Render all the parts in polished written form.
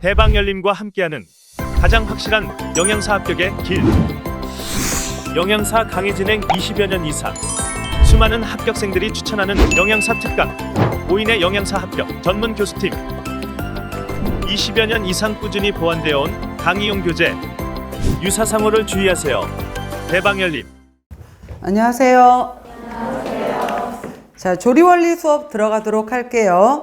대방열림과 함께하는 가장 확실한 영양사 합격의 길. 영양사 강의 진행 20여 년 이상, 수많은 합격생들이 추천하는 영양사 특강, 5인의 영양사 합격 전문 교수팀, 20여 년 이상 꾸준히 보완되어 온 강의용 교재. 유사상호를 주의하세요. 대방열림. 안녕하세요. 자, 조리원리 수업 들어가도록 할게요.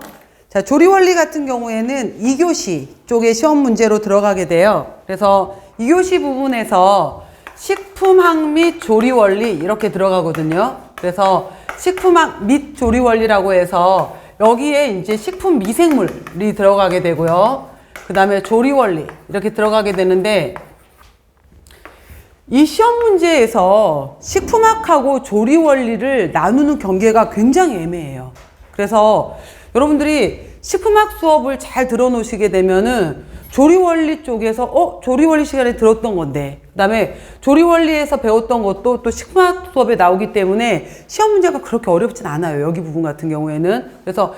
자, 조리원리 같은 경우에는 2교시 쪽에 시험 문제로 들어가게 돼요. 그래서 2교시 부분에서 식품학 및 조리원리 이렇게 들어가거든요. 그래서 식품학 및 조리원리라고 해서 여기에 이제 식품 미생물이 들어가게 되고요. 그 다음에 조리원리 이렇게 들어가게 되는데, 이 시험 문제에서 식품학하고 조리원리를 나누는 경계가 굉장히 애매해요. 그래서 여러분들이 식품학 수업을 잘 들어놓으시게 되면은 조리원리 쪽에서 조리원리 시간에 들었던 건데, 그 다음에 조리원리에서 배웠던 것도 또 식품학 수업에 나오기 때문에 시험 문제가 그렇게 어렵진 않아요. 여기 부분 같은 경우에는. 그래서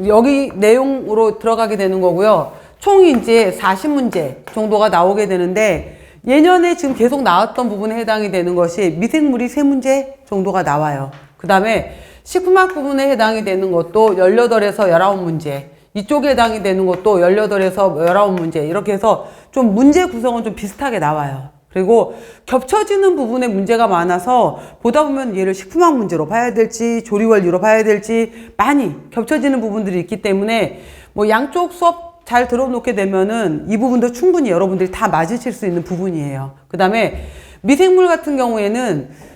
여기 내용으로 들어가게 되는 거고요. 총 이제 40문제 정도가 나오게 되는데, 예년에 지금 계속 나왔던 부분에 해당이 되는 것이 미생물이 3문제 정도가 나와요. 그 다음에 식품학 부분에 해당이 되는 것도 18에서 19문제, 이쪽에 해당이 되는 것도 18에서 19문제, 이렇게 해서 좀 문제 구성은 좀 비슷하게 나와요. 그리고 겹쳐지는 부분에 문제가 많아서 보다 보면 얘를 식품학 문제로 봐야 될지 조리원리로 봐야 될지 많이 겹쳐지는 부분들이 있기 때문에 뭐 양쪽 수업 잘 들어놓게 되면은 이 부분도 충분히 여러분들이 다 맞으실 수 있는 부분이에요. 그 다음에 미생물 같은 경우에는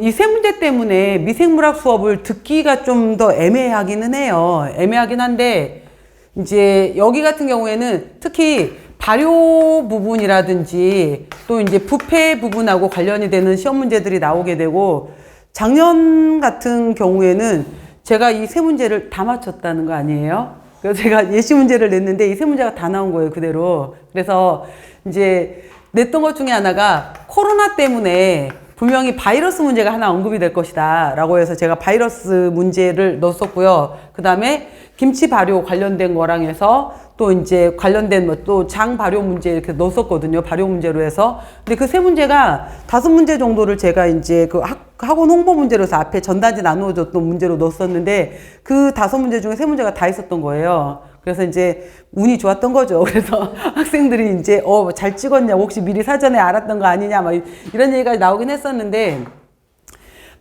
이 3문제 때문에 미생물학 수업을 듣기가 좀 더 애매하기는 해요. 애매하긴 한데, 이제 여기 같은 경우에는 특히 발효 부분이라든지 또 이제 부패 부분하고 관련이 되는 시험 문제들이 나오게 되고, 작년 같은 경우에는 제가 이 3문제를 다 맞췄다는 거 아니에요? 그래서 제가 예시 문제를 냈는데 이 3문제가 다 나온 거예요, 그대로. 그래서 이제 냈던 것 중에 하나가 코로나 때문에 분명히 바이러스 문제가 하나 언급이 될 것이다 라고 해서 제가 바이러스 문제를 넣었었고요. 그 다음에 김치 발효 관련된 거랑 해서 또 이제 관련된 뭐 또 장 발효 문제 이렇게 넣었었거든요. 발효 문제로 해서. 근데 그 3문제가 5문제 정도를 제가 이제 그 학원 홍보 문제로 해서 앞에 전단지 나누어줬던 문제로 넣었었는데, 그 5문제 중에 3문제가 다 있었던 거예요. 그래서 이제 운이 좋았던 거죠. 그래서 학생들이 이제 잘 찍었냐, 혹시 미리 사전에 알았던 거 아니냐, 막 이런 얘기가 나오긴 했었는데,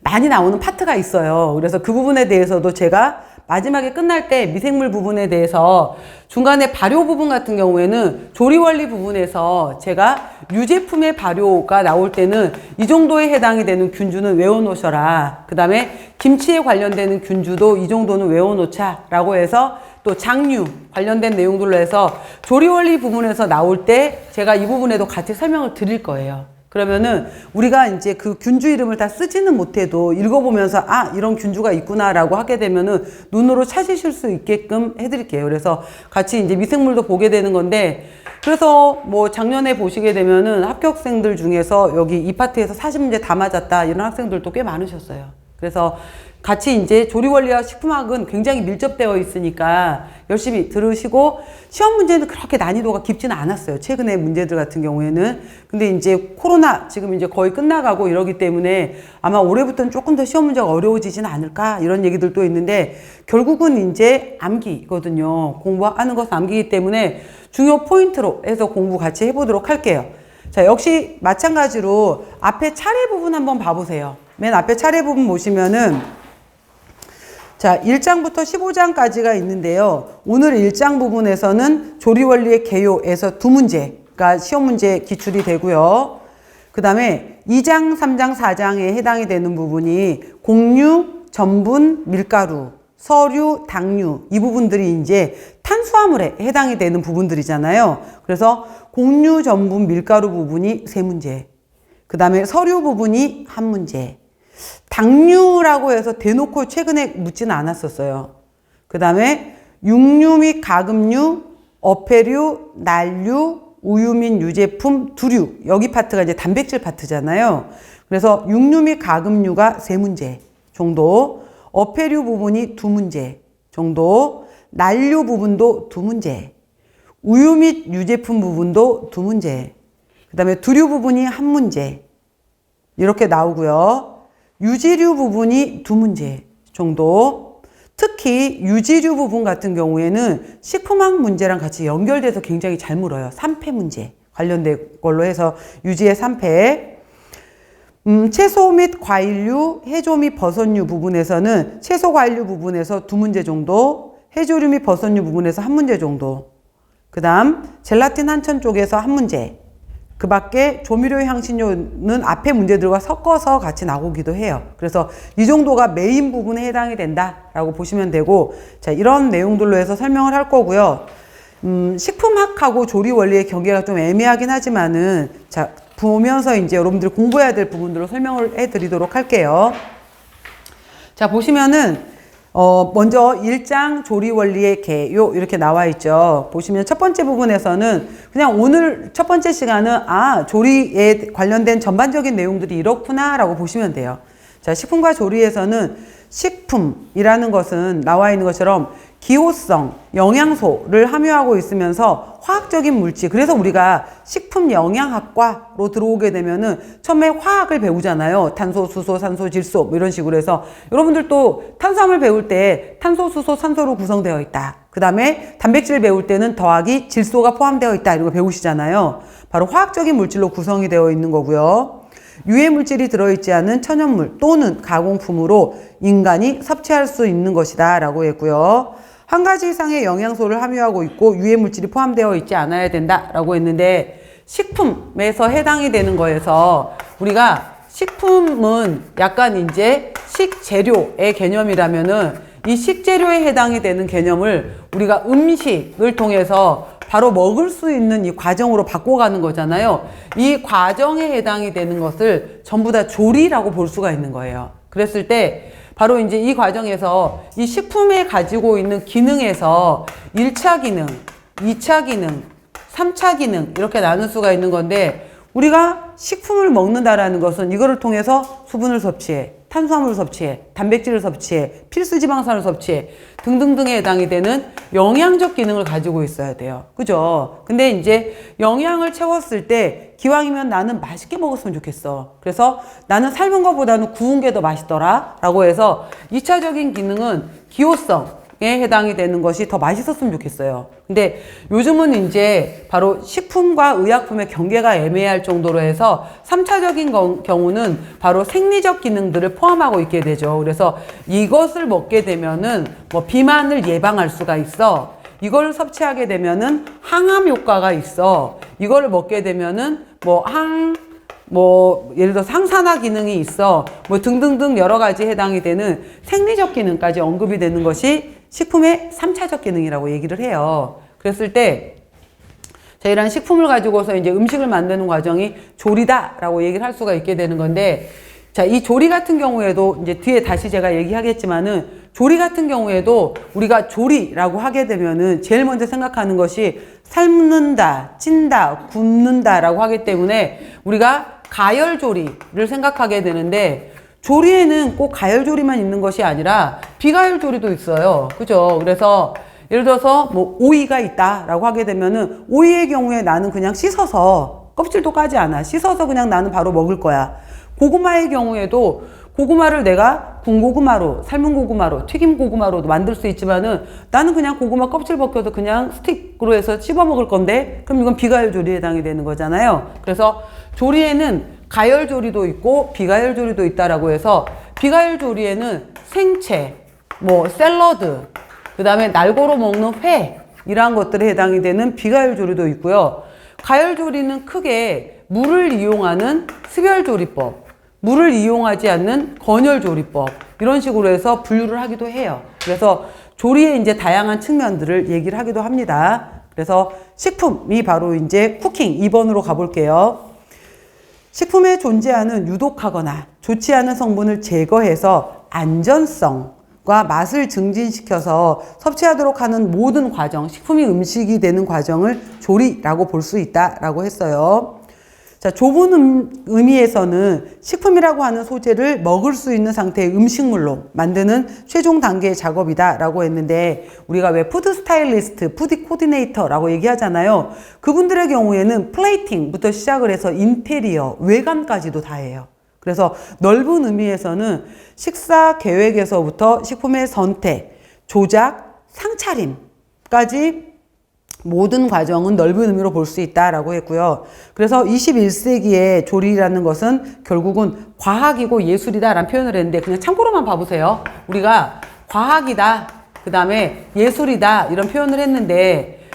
많이 나오는 파트가 있어요. 그래서 그 부분에 대해서도 제가 마지막에 끝날 때 미생물 부분에 대해서 중간에 발효 부분 같은 경우에는 조리원리 부분에서 제가 유제품의 발효가 나올 때는 이 정도에 해당이 되는 균주는 외워놓으셔라. 그 다음에 김치에 관련되는 균주도 이 정도는 외워놓자 라고 해서, 또 장류 관련된 내용들로 해서 조리원리 부분에서 나올 때 제가 이 부분에도 같이 설명을 드릴 거예요. 그러면은 우리가 이제 그 균주 이름을 다 쓰지는 못해도 읽어보면서 이런 균주가 있구나라고 하게 되면은 눈으로 찾으실 수 있게끔 해드릴게요. 그래서 같이 이제 미생물도 보게 되는 건데, 그래서 뭐 작년에 보시게 되면은 합격생들 중에서 여기 이 파트에서 40문제 다 맞았다 이런 학생들도 꽤 많으셨어요. 그래서 같이 이제 조리원리와 식품학은 굉장히 밀접되어 있으니까 열심히 들으시고, 시험 문제는 그렇게 난이도가 깊지는 않았어요. 최근에 문제들 같은 경우에는. 근데 이제 코로나 지금 이제 거의 끝나가고 이러기 때문에 아마 올해부터는 조금 더 시험 문제가 어려워지지는 않을까 이런 얘기들도 있는데, 결국은 이제 암기거든요. 공부하는 것은 암기이기 때문에 중요 포인트로 해서 공부 같이 해보도록 할게요. 자, 역시 마찬가지로 앞에 차례 부분 한번 봐보세요. 맨 앞에 차례 부분 보시면은, 자, 1장부터 15장까지가 있는데요. 오늘 1장 부분에서는 조리원리의 개요에서 2문제가 시험 문제 기출이 되고요. 그 다음에 2장, 3장, 4장에 해당이 되는 부분이 곡류, 전분, 밀가루, 서류, 당류, 이 부분들이 이제 탄수화물에 해당이 되는 부분들이잖아요. 그래서 곡류, 전분, 밀가루 부분이 3문제. 그 다음에 서류 부분이 1문제. 당류라고 해서 대놓고 최근에 묻지는 않았었어요. 그 다음에 육류 및 가금류, 어패류, 난류, 우유 및 유제품, 두류. 여기 파트가 이제 단백질 파트잖아요. 그래서 육류 및 가금류가 3문제 정도, 어패류 부분이 2문제 정도, 난류 부분도 2문제, 우유 및 유제품 부분도 2문제. 그 다음에 두류 부분이 1문제. 이렇게 나오고요. 유지류 부분이 2문제 정도. 특히 유지류 부분 같은 경우에는 식품학 문제랑 같이 연결돼서 굉장히 잘 물어요. 3패 문제 관련된 걸로 해서 유지의 3패. 채소 및 과일류, 해조 및 버섯류 부분에서는 채소 과일류 부분에서 2문제 정도, 해조류 및 버섯류 부분에서 1문제 정도. 그 다음 젤라틴 한천 쪽에서 1문제. 그 밖에 조미료 향신료는 앞에 문제들과 섞어서 같이 나오기도 해요. 그래서 이 정도가 메인 부분에 해당이 된다라고 보시면 되고, 자, 이런 내용들로 해서 설명을 할 거고요. 식품학하고 조리 원리의 경계가 좀 애매하긴 하지만은, 자, 보면서 이제 여러분들이 공부해야 될 부분들로 설명을 해 드리도록 할게요. 자, 보시면은 먼저 1장 조리 원리의 개요 이렇게 나와 있죠. 보시면 첫 번째 부분에서는 그냥 오늘 첫 번째 시간은 조리에 관련된 전반적인 내용들이 이렇구나 라고 보시면 돼요. 자, 식품과 조리에서는 식품이라는 것은 나와 있는 것처럼 기호성, 영양소를 함유하고 있으면서 화학적인 물질, 그래서 우리가 식품 영양학과로 들어오게 되면은 처음에 화학을 배우잖아요. 탄소, 수소, 산소, 질소 뭐 이런 식으로 해서 여러분들도 탄수화물 배울 때 탄소, 수소, 산소로 구성되어 있다. 그 다음에 단백질 배울 때는 더하기 질소가 포함되어 있다. 이런 거 배우시잖아요. 바로 화학적인 물질로 구성이 되어 있는 거고요. 유해 물질이 들어있지 않은 천연물 또는 가공품으로 인간이 섭취할 수 있는 것이다 라고 했고요. 한 가지 이상의 영양소를 함유하고 있고 유해 물질이 포함되어 있지 않아야 된다 라고 했는데, 식품에서 해당이 되는 거에서 우리가 식품은 약간 이제 식재료의 개념이라면은 이 식재료에 해당이 되는 개념을 우리가 음식을 통해서 바로 먹을 수 있는 이 과정으로 바꿔가는 거잖아요. 이 과정에 해당이 되는 것을 전부 다 조리라고 볼 수가 있는 거예요. 그랬을 때 바로 이제 이 과정에서 이 식품에 가지고 있는 기능에서 1차 기능, 2차 기능, 3차 기능 이렇게 나눌 수가 있는 건데, 우리가 식품을 먹는다라는 것은 이거를 통해서 수분을 섭취해, 탄수화물을 섭취해, 단백질을 섭취해, 필수지방산을 섭취해 등등등에 해당이 되는 영양적 기능을 가지고 있어야 돼요. 그죠? 근데 이제 영양을 채웠을 때 기왕이면 나는 맛있게 먹었으면 좋겠어. 그래서 나는 삶은 것보다는 구운 게 더 맛있더라 라고 해서 2차적인 기능은 기호성 에 해당이 되는 것이 더 맛있었으면 좋겠어요. 근데 요즘은 이제 바로 식품과 의약품의 경계가 애매할 정도로 해서 3차적인 경우는 바로 생리적 기능들을 포함하고 있게 되죠. 그래서 이것을 먹게 되면은 뭐 비만을 예방할 수가 있어. 이걸 섭취하게 되면은 항암 효과가 있어. 이걸 먹게 되면은 예를 들어서 항산화 기능이 있어. 뭐 등등등 여러 가지 해당이 되는 생리적 기능까지 언급이 되는 것이 식품의 3차적 기능이라고 얘기를 해요. 그랬을 때, 자, 이런 식품을 가지고서 이제 음식을 만드는 과정이 조리다라고 얘기를 할 수가 있게 되는 건데, 자, 이 조리 같은 경우에도 이제 뒤에 다시 제가 얘기하겠지만은, 조리 같은 경우에도 우리가 조리라고 하게 되면은 제일 먼저 생각하는 것이 삶는다, 찐다, 굽는다라고 하기 때문에 우리가 가열조리를 생각하게 되는데, 조리에는 꼭 가열조리만 있는 것이 아니라 비가열조리도 있어요. 그죠? 그래서 예를 들어서 뭐 오이가 있다라고 하게 되면은 오이의 경우에 나는 그냥 씻어서 껍질도 까지 않아. 씻어서 그냥 나는 바로 먹을 거야. 고구마의 경우에도 고구마를 내가 군고구마로, 삶은 고구마로, 튀김 고구마로도 만들 수 있지만은 나는 그냥 고구마 껍질 벗겨서 그냥 스틱으로 해서 씹어 먹을 건데, 그럼 이건 비가열조리에 해당이 되는 거잖아요. 그래서 조리에는 가열조리도 있고 비가열조리도 있다라고 해서, 비가열조리에는 생채, 뭐 샐러드, 그 다음에 날고로 먹는 회 이러한 것들에 해당이 되는 비가열조리도 있고요. 가열조리는 크게 물을 이용하는 습열조리법, 물을 이용하지 않는 건열조리법 이런 식으로 해서 분류를 하기도 해요. 그래서 조리의 이제 다양한 측면들을 얘기를 하기도 합니다. 그래서 식품이 바로 이제 쿠킹 2번으로 가볼게요. 식품에 존재하는 유독하거나 좋지 않은 성분을 제거해서 안전성과 맛을 증진시켜서 섭취하도록 하는 모든 과정, 식품이 음식이 되는 과정을 조리라고 볼 수 있다라고 했어요. 자, 좁은 의미에서는 식품이라고 하는 소재를 먹을 수 있는 상태의 음식물로 만드는 최종 단계의 작업이다라고 했는데 우리가 왜 푸드 스타일리스트, 푸드 코디네이터라고 얘기하잖아요. 그분들의 경우에는 플레이팅부터 시작을 해서 인테리어, 외관까지도 다 해요. 그래서 넓은 의미에서는 식사 계획에서부터 식품의 선택, 조작, 상차림까지 모든 과정은 넓은 의미로 볼 수 있다라고 했고요. 그래서 21세기의 조리라는 것은 결국은 과학이고 예술이다라는 표현을 했는데 그냥 참고로만 봐보세요. 우리가 과학이다, 그 다음에 예술이다 이런 표현을 했는데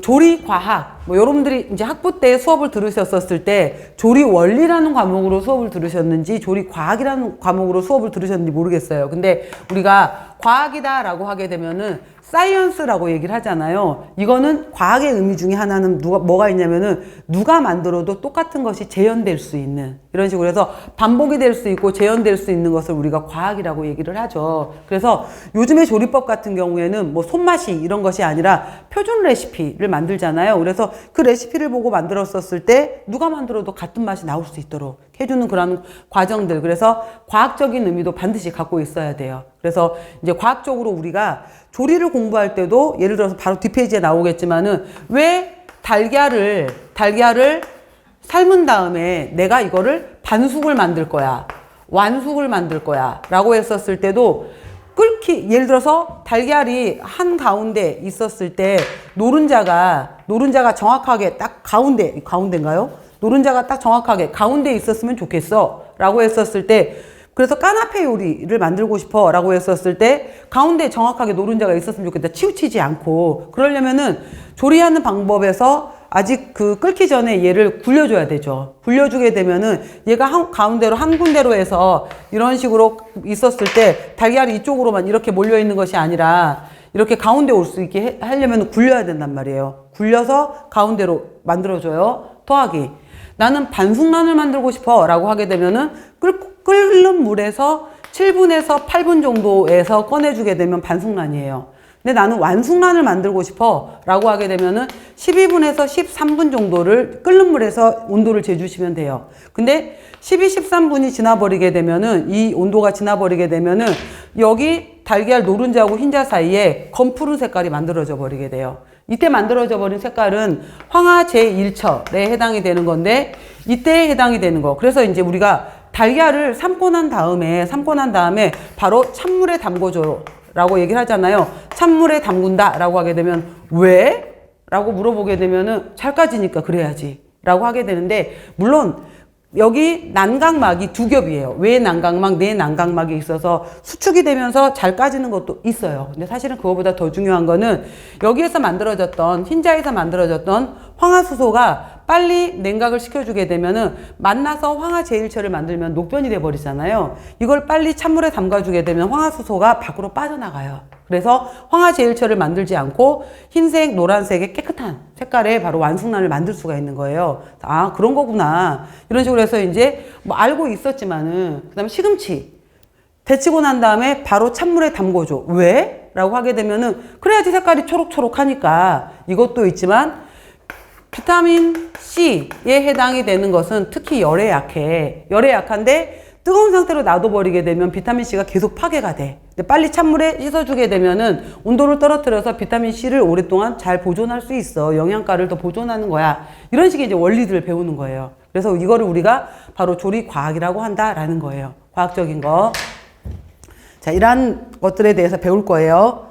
조리 과학, 뭐 여러분들이 이제 학부 때 수업을 들으셨었을 때 조리 원리라는 과목으로 수업을 들으셨는지 조리 과학이라는 과목으로 수업을 들으셨는지 모르겠어요. 근데 우리가 과학이다라고 하게 되면은 사이언스라고 얘기를 하잖아요. 이거는 과학의 의미 중에 하나는 뭐가 있냐면은 누가 만들어도 똑같은 것이 재현될 수 있는 이런 식으로 해서 반복이 될 수 있고 재현될 수 있는 것을 우리가 과학이라고 얘기를 하죠. 그래서 요즘의 조리법 같은 경우에는 뭐 손맛이 이런 것이 아니라 표준 레시피를 만들잖아요. 그래서 그 레시피를 보고 만들었었을 때 누가 만들어도 같은 맛이 나올 수 있도록 해주는 그런 과정들. 그래서 과학적인 의미도 반드시 갖고 있어야 돼요. 그래서 이제 과학적으로 우리가 조리를 공부할 때도 예를 들어서 바로 뒷페이지에 나오겠지만은 왜 달걀을 삶은 다음에 내가 이거를 반숙을 만들 거야, 완숙을 만들 거야 라고 했었을 때도 예를 들어서 달걀이 한 가운데 있었을 때 노른자가 정확하게 딱 가운데인가요? 노른자가 딱 정확하게 가운데 있었으면 좋겠어 라고 했었을 때 그래서 까나페 요리를 만들고 싶어 라고 했었을 때 가운데 정확하게 노른자가 있었으면 좋겠다. 치우치지 않고. 그러려면은 조리하는 방법에서 아직 그 끓기 전에 얘를 굴려줘야 되죠. 굴려주게 되면은 얘가 가운데로 한 군데로 해서 이런 식으로 있었을 때 달걀이 이쪽으로만 이렇게 몰려있는 것이 아니라 이렇게 가운데 올 수 있게 하려면 굴려야 된단 말이에요. 굴려서 가운데로 만들어줘요. 더하기. 나는 반숙란을 만들고 싶어 라고 하게 되면은 끓는 물에서 7분에서 8분 정도에서 꺼내주게 되면 반숙란이에요. 근데 나는 완숙란을 만들고 싶어 라고 하게 되면은 12분에서 13분 정도를 끓는 물에서 온도를 재주시면 돼요. 근데 12, 13분이 지나버리게 되면은 이 온도가 지나버리게 되면은 여기 달걀 노른자하고 흰자 사이에 검푸른 색깔이 만들어져 버리게 돼요. 이때 만들어져 버린 색깔은 황화 제1첩에 해당이 되는 건데 이때에 해당이 되는 거. 그래서 이제 우리가 달걀을 삶고 난 다음에 바로 찬물에 담궈줘 라고 얘기를 하잖아요. 찬물에 담근다 라고 하게 되면 왜? 라고 물어보게 되면은 잘 까지니까 그래야지 라고 하게 되는데 물론 여기 난각막이 두 겹이에요. 외 난각막, 내 난각막이 있어서 수축이 되면서 잘 까지는 것도 있어요. 근데 사실은 그거보다 더 중요한 거는 여기에서 만들어졌던 흰자에서 만들어졌던 황화수소가 빨리 냉각을 시켜주게 되면은 만나서 황화 제1첩을 만들면 녹변이 돼 버리잖아요. 이걸 빨리 찬물에 담가주게 되면 황화수소가 밖으로 빠져나가요. 그래서 황화 제1첩을 만들지 않고 흰색, 노란색의 깨끗한 색깔의 바로 완숙란을 만들 수가 있는 거예요. 아, 그런 거구나. 이런 식으로 해서 이제 뭐 알고 있었지만은 그 다음에 시금치 데치고 난 다음에 바로 찬물에 담궈줘. 왜? 라고 하게 되면은 그래야지 색깔이 초록초록하니까 이것도 있지만 비타민 C에 해당이 되는 것은 특히 열에 약해. 열에 약한데 뜨거운 상태로 놔둬버리게 되면 비타민 C가 계속 파괴가 돼. 근데 빨리 찬물에 씻어주게 되면은 온도를 떨어뜨려서 비타민 C를 오랫동안 잘 보존할 수 있어. 영양가를 더 보존하는 거야. 이런 식의 이제 원리들을 배우는 거예요. 그래서 이거를 우리가 바로 조리 과학이라고 한다라는 거예요. 과학적인 거. 자, 이러한 것들에 대해서 배울 거예요.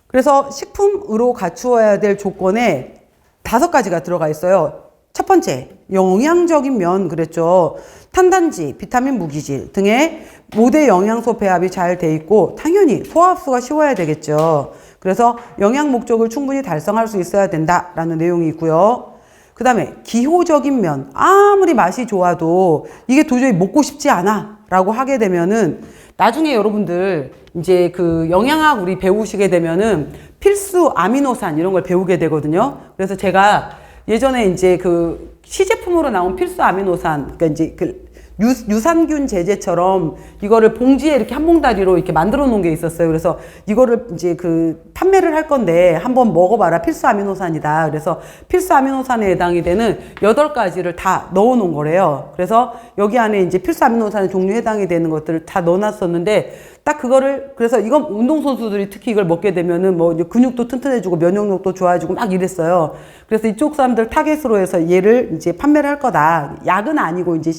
그래서 식품으로 갖추어야 될 조건에 5가지가 들어가 있어요. 첫 번째, 영양적인 면 그랬죠. 탄단지, 비타민, 무기질 등의 모대 영양소 배합이 잘 돼 있고 당연히 소화 흡수가 쉬워야 되겠죠. 그래서 영양 목적을 충분히 달성할 수 있어야 된다라는 내용이 있고요. 그 다음에 기호적인 면, 아무리 맛이 좋아도 이게 도저히 먹고 싶지 않아 라고 하게 되면은 나중에 여러분들 이제 그 영양학 우리 배우시게 되면은 필수 아미노산 이런 걸 배우게 되거든요. 그래서 제가 예전에 이제 그 시제품으로 나온 필수 아미노산, 그러니까 이제 그 유산균 제제처럼 이거를 봉지에 이렇게 한 봉다리로 이렇게 만들어 놓은 게 있었어요. 그래서 이거를 이제 그 판매를 할 건데 한번 먹어봐라. 필수 아미노산이다. 그래서 필수 아미노산에 해당이 되는 8가지를 다 넣어 놓은 거래요. 그래서 여기 안에 이제 필수 아미노산의 종류에 해당이 되는 것들을 다 넣어 놨었는데 딱 그거를 그래서 이건 운동선수들이 특히 이걸 먹게 되면은 뭐 이제 근육도 튼튼해지고 면역력도 좋아지고 막 이랬어요. 그래서 이쪽 사람들 타겟으로 해서 얘를 이제 판매를 할 거다. 약은 아니고 이제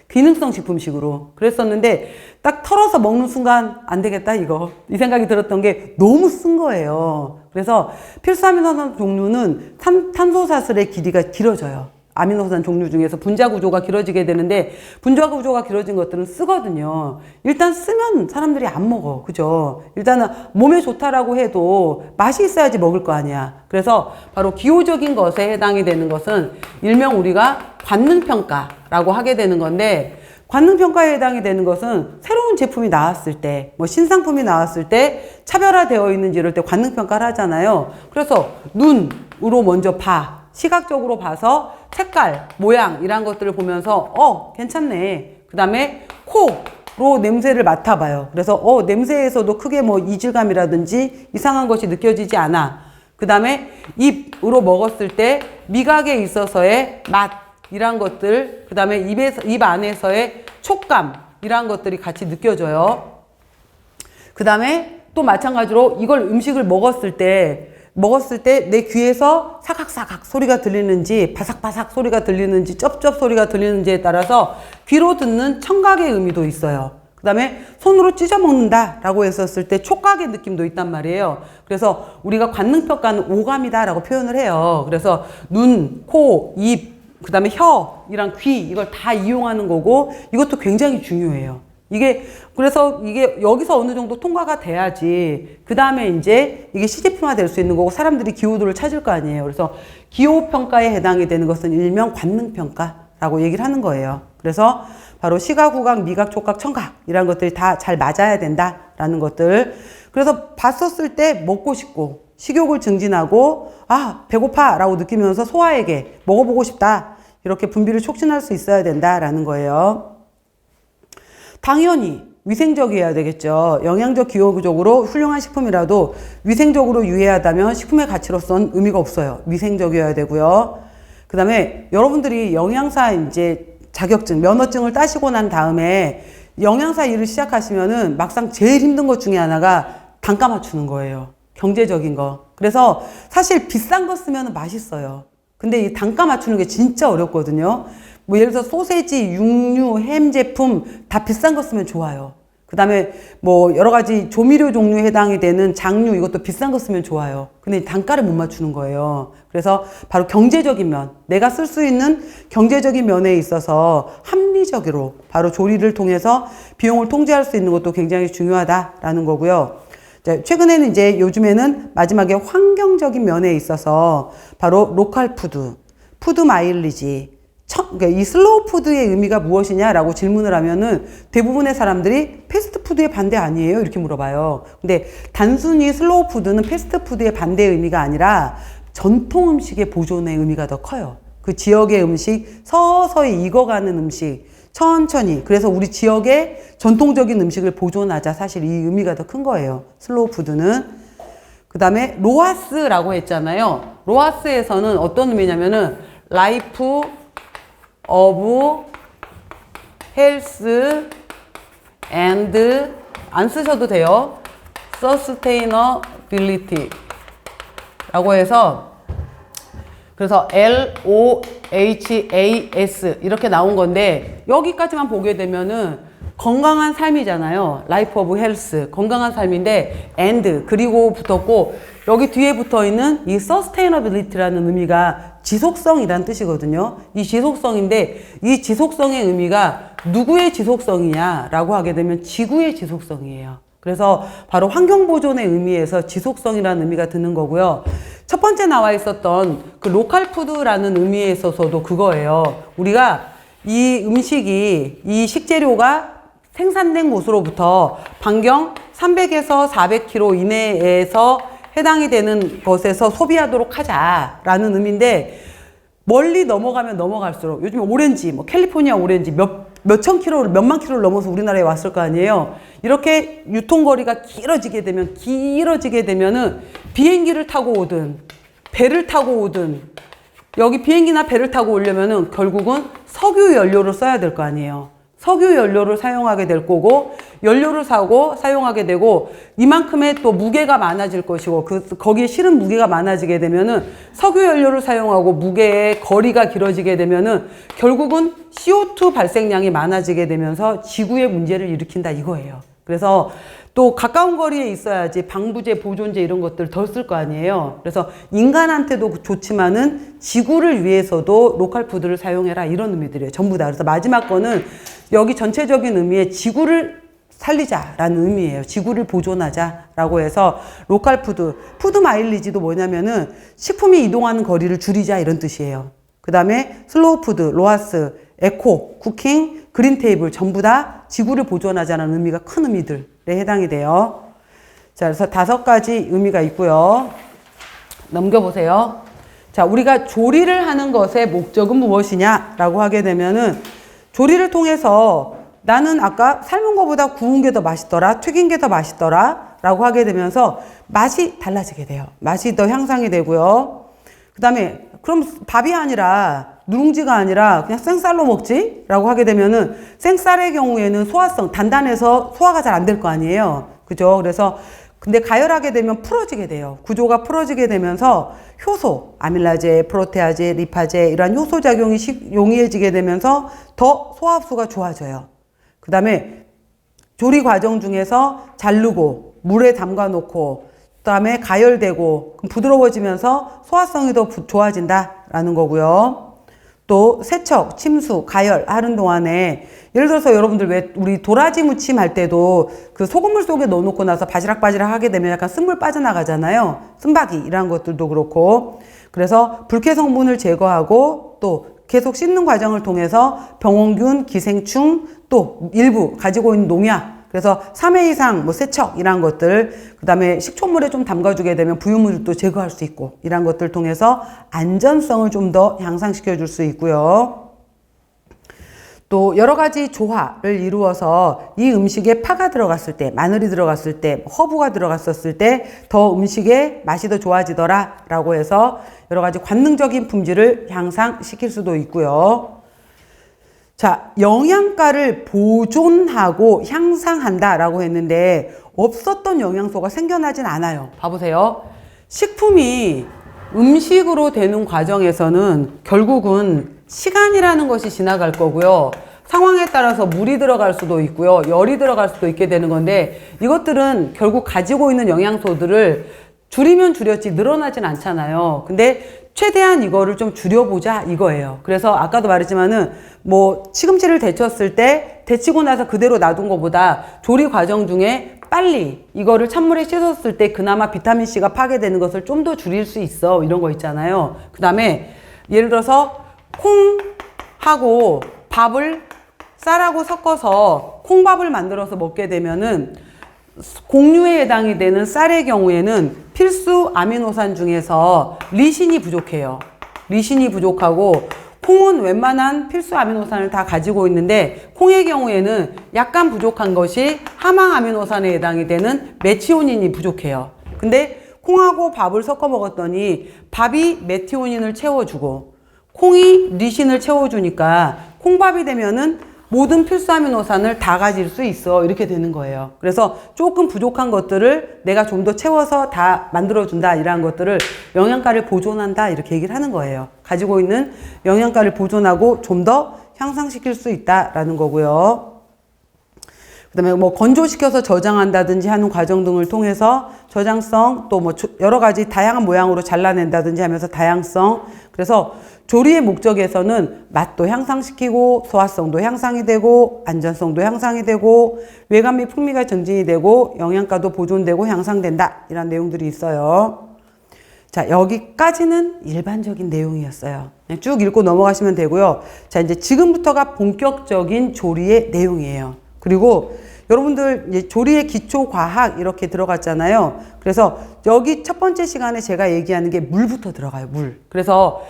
기능성 식품식으로 그랬었는데 딱 털어서 먹는 순간 안 되겠다 이거 이 생각이 들었던 게 너무 쓴 거예요. 그래서 필수 아미노산 종류는 탄소사슬의 길이가 길어져요. 아미노산 종류 중에서 분자 구조가 길어지게 되는데 분자 구조가 길어진 것들은 쓰거든요. 일단 쓰면 사람들이 안 먹어. 그죠? 일단은 몸에 좋다라고 해도 맛이 있어야지 먹을 거 아니야. 그래서 바로 기호적인 것에 해당이 되는 것은 일명 우리가 관능평가라고 하게 되는 건데 관능평가에 해당이 되는 것은 새로운 제품이 나왔을 때, 뭐 신상품이 나왔을 때 차별화되어 있는지 이럴 때 관능평가를 하잖아요. 그래서 눈으로 먼저 시각적으로 봐서 색깔, 모양 이런 것들을 보면서 괜찮네. 그 다음에 코로 냄새를 맡아봐요. 그래서 냄새에서도 크게 뭐 이질감이라든지 이상한 것이 느껴지지 않아. 그 다음에 입으로 먹었을 때 미각에 있어서의 맛 이런 것들, 그 다음에 입 안에서의 촉감 이런 것들이 같이 느껴져요. 그 다음에 또 마찬가지로 이걸 음식을 먹었을 때 내 귀에서 사각사각 소리가 들리는지 바삭바삭 소리가 들리는지 쩝쩝 소리가 들리는지에 따라서 귀로 듣는 청각의 의미도 있어요. 그 다음에 손으로 찢어 먹는다 라고 했었을 때 촉각의 느낌도 있단 말이에요. 그래서 우리가 관능평가는 오감이다 라고 표현을 해요. 그래서 눈, 코, 입, 그 다음에 혀, 이랑 귀 이걸 다 이용하는 거고 이것도 굉장히 중요해요. 그래서 이게 여기서 어느 정도 통과가 돼야지 그 다음에 이제 이게 시제품화 될 수 있는 거고 사람들이 기호도를 찾을 거 아니에요. 그래서 기호평가에 해당이 되는 것은 일명 관능평가라고 얘기를 하는 거예요. 그래서 바로 시각, 후각, 미각, 촉각, 청각 이런 것들이 다 잘 맞아야 된다라는 것들. 그래서 봤었을 때 먹고 싶고 식욕을 증진하고 배고파 라고 느끼면서 소화에게 먹어보고 싶다 이렇게 분비를 촉진할 수 있어야 된다라는 거예요. 당연히 위생적이어야 되겠죠. 영양적 기호적으로 훌륭한 식품이라도 위생적으로 유해하다면 식품의 가치로서는 의미가 없어요. 위생적이어야 되고요. 그 다음에 여러분들이 영양사 이제 자격증, 면허증을 따시고 난 다음에 영양사 일을 시작하시면은 막상 제일 힘든 것 중에 하나가 단가 맞추는 거예요. 경제적인 거. 그래서 사실 비싼 거 쓰면 맛있어요. 근데 이 단가 맞추는 게 진짜 어렵거든요. 뭐 예를 들어서 소세지, 육류, 햄 제품 다 비싼 거 쓰면 좋아요. 그 다음에 뭐 여러 가지 조미료 종류에 해당이 되는 장류 이것도 비싼 거 쓰면 좋아요. 근데 단가를 못 맞추는 거예요. 그래서 바로 경제적인 면, 내가 쓸 수 있는 경제적인 면에 있어서 합리적으로 바로 조리를 통해서 비용을 통제할 수 있는 것도 굉장히 중요하다라는 거고요. 최근에는 이제 요즘에는 마지막에 환경적인 면에 있어서 바로 로컬 푸드, 푸드 마일리지, 그러니까 이 슬로우 푸드의 의미가 무엇이냐라고 질문을 하면은 대부분의 사람들이 패스트푸드의 반대 아니에요? 이렇게 물어봐요. 근데 단순히 슬로우 푸드는 패스트푸드의 반대의 의미가 아니라 전통 음식의 보존의 의미가 더 커요. 그 지역의 음식, 서서히 익어가는 음식, 천천히. 그래서 우리 지역의 전통적인 음식을 보존하자. 사실 이 의미가 더 큰 거예요. 슬로우 푸드는. 그 다음에 로하스라고 했잖아요. 로하스에서는 어떤 의미냐면은 라이프 of health and 안 쓰셔도 돼요. sustainability 라고 해서 그래서 LOHAS 이렇게 나온 건데 여기까지만 보게 되면은 건강한 삶이잖아요. Life of Health 건강한 삶인데 and 그리고 붙었고 여기 뒤에 붙어있는 이 sustainability라는 의미가 지속성이란 뜻이거든요. 이 지속성인데 이 지속성의 의미가 누구의 지속성이냐라고 하게 되면 지구의 지속성이에요. 그래서 바로 환경보존의 의미에서 지속성이라는 의미가 드는 거고요. 첫 번째 나와 있었던 그 로컬 푸드라는 의미에 있어서도 그거예요. 우리가 이 음식이 이 식재료가 생산된 곳으로부터 반경 300에서 400km 이내에서 해당이 되는 것에서 소비하도록 하자라는 의미인데 멀리 넘어가면 넘어갈수록 요즘 오렌지, 뭐 캘리포니아 오렌지 몇 몇천 킬로, 몇만 킬로를 넘어서 우리나라에 왔을 거 아니에요. 이렇게 유통거리가 길어지게 되면은 비행기를 타고 오든 배를 타고 오든 여기 비행기나 배를 타고 오려면은 결국은 석유 연료를 써야 될 거 아니에요. 석유 연료를 사용하게 될 거고 연료를 사용하게 되고 이만큼의 또 무게가 많아질 것이고 거기에 실은 무게가 많아지게 되면은 석유 연료를 사용하고 무게의 거리가 길어지게 되면은 결국은 CO2 발생량이 많아지게 되면서 지구에 문제를 일으킨다 이거예요. 그래서 또 가까운 거리에 있어야지 방부제, 보존제 이런 것들 덜 쓸 거 아니에요. 그래서 인간한테도 좋지만은 지구를 위해서도 로컬 푸드를 사용해라 이런 의미들이에요. 전부 다. 그래서 마지막 거는 여기 전체적인 의미의 지구를 살리자라는 의미예요. 지구를 보존하자라고 해서 로컬 푸드 마일리지도 뭐냐면은 식품이 이동하는 거리를 줄이자 이런 뜻이에요. 그 다음에 슬로우 푸드, 로하스, 에코, 쿠킹, 그린 테이블 전부 다 지구를 보존하자는 의미가 큰 의미들에 해당이 돼요. 자, 그래서 5가지 의미가 있고요. 넘겨보세요. 자, 우리가 조리를 하는 것의 목적은 무엇이냐라고 하게 되면은 조리를 통해서 나는 아까 삶은 거보다 구운 게 더 맛있더라, 튀긴 게 더 맛있더라 라고 하게 되면서 맛이 달라지게 돼요. 맛이 더 향상이 되고요. 그 다음에 그럼 밥이 아니라 누룽지가 아니라 그냥 생쌀로 먹지? 라고 하게 되면은 생쌀의 경우에는 소화성, 단단해서 소화가 잘 안 될 거 아니에요. 그죠? 그래서 근데 가열하게 되면 풀어지게 돼요. 구조가 풀어지게 되면서 효소, 아밀라제, 프로테아제, 리파제 이런 효소 작용이 용이해지게 되면서 더 소화 흡수가 좋아져요. 그 다음에 조리 과정 중에서 자르고 물에 담가 놓고 그 다음에 가열되고 부드러워지면서 소화성이 더 좋아진다라는 거고요. 또 세척, 침수, 가열하는 동안에 예를 들어서 여러분들 왜 우리 도라지 무침 할 때도 그 소금물 속에 넣어놓고 나서 바지락바지락 하게 되면 약간 쓴물 빠져나가잖아요. 쓴바기 이런 것들도 그렇고 그래서 불쾌 성분을 제거하고 또 계속 씻는 과정을 통해서 병원균, 기생충 또 일부 가지고 있는 농약 그래서 3회 이상 뭐 세척 이런 것들 그 다음에 식초물에 좀 담가주게 되면 부유물을 또 제거할 수 있고 이런 것들 통해서 안전성을 좀 더 향상시켜 줄 수 있고요. 또 여러 가지 조화를 이루어서 이 음식에 파가 들어갔을 때 마늘이 들어갔을 때 허브가 들어갔었을 때 더 음식의 맛이 더 좋아지더라 라고 해서 여러 가지 관능적인 품질을 향상시킬 수도 있고요. 자, 영양가를 보존하고 향상한다 라고 했는데 없었던 영양소가 생겨나진 않아요. 봐보세요. 식품이 음식으로 되는 과정에서는 결국은 시간이라는 것이 지나갈 거고요. 상황에 따라서 물이 들어갈 수도 있고요. 열이 들어갈 수도 있게 되는 건데 이것들은 결국 가지고 있는 영양소들을 줄이면 줄였지 늘어나진 않잖아요. 근데 최대한 이거를 좀 줄여보자 이거예요. 그래서 아까도 말했지만은 뭐 시금치를 데쳤을 때 데치고 나서 그대로 놔둔 것보다 조리 과정 중에 빨리 이거를 찬물에 씻었을 때 그나마 비타민C가 파괴되는 것을 좀 더 줄일 수 있어 이런 거 있잖아요. 그 다음에 예를 들어서 콩하고 밥을 쌀하고 섞어서 콩밥을 만들어서 먹게 되면은 곡류에 해당이 되는 쌀의 경우에는 필수 아미노산 중에서 리신이 부족해요. 리신이 부족하고 콩은 웬만한 필수 아미노산을 다 가지고 있는데 콩의 경우에는 약간 부족한 것이 하망 아미노산에 해당이 되는 메치오닌이 부족해요. 근데 콩하고 밥을 섞어 먹었더니 밥이 메티오닌을 채워주고 콩이 리신을 채워주니까 콩밥이 되면은 모든 필수 아미노산을 다 가질 수 있어 이렇게 되는 거예요. 그래서 조금 부족한 것들을 내가 좀 더 채워서 다 만들어준다 이러한 것들을 영양가를 보존한다 이렇게 얘기를 하는 거예요. 가지고 있는 영양가를 보존하고 좀 더 향상시킬 수 있다라는 거고요. 그 다음에 뭐 건조시켜서 저장한다든지 하는 과정 등을 통해서 저장성 또 뭐 여러 가지 다양한 모양으로 잘라낸다든지 하면서 다양성 그래서 조리의 목적에서는 맛도 향상시키고 소화성도 향상이 되고 안전성도 향상이 되고 외관 및 풍미가 전진이 되고 영양가도 보존되고 향상된다 이런 내용들이 있어요. 자, 여기까지는 일반적인 내용이었어요. 그냥 쭉 읽고 넘어가시면 되고요. 자, 이제 지금부터가 본격적인 조리의 내용이에요. 그리고 여러분들 이제 조리의 기초 과학 이렇게 들어갔잖아요. 그래서 여기 첫 번째 시간에 제가 얘기하는 게 물부터 들어가요. 물. 그래서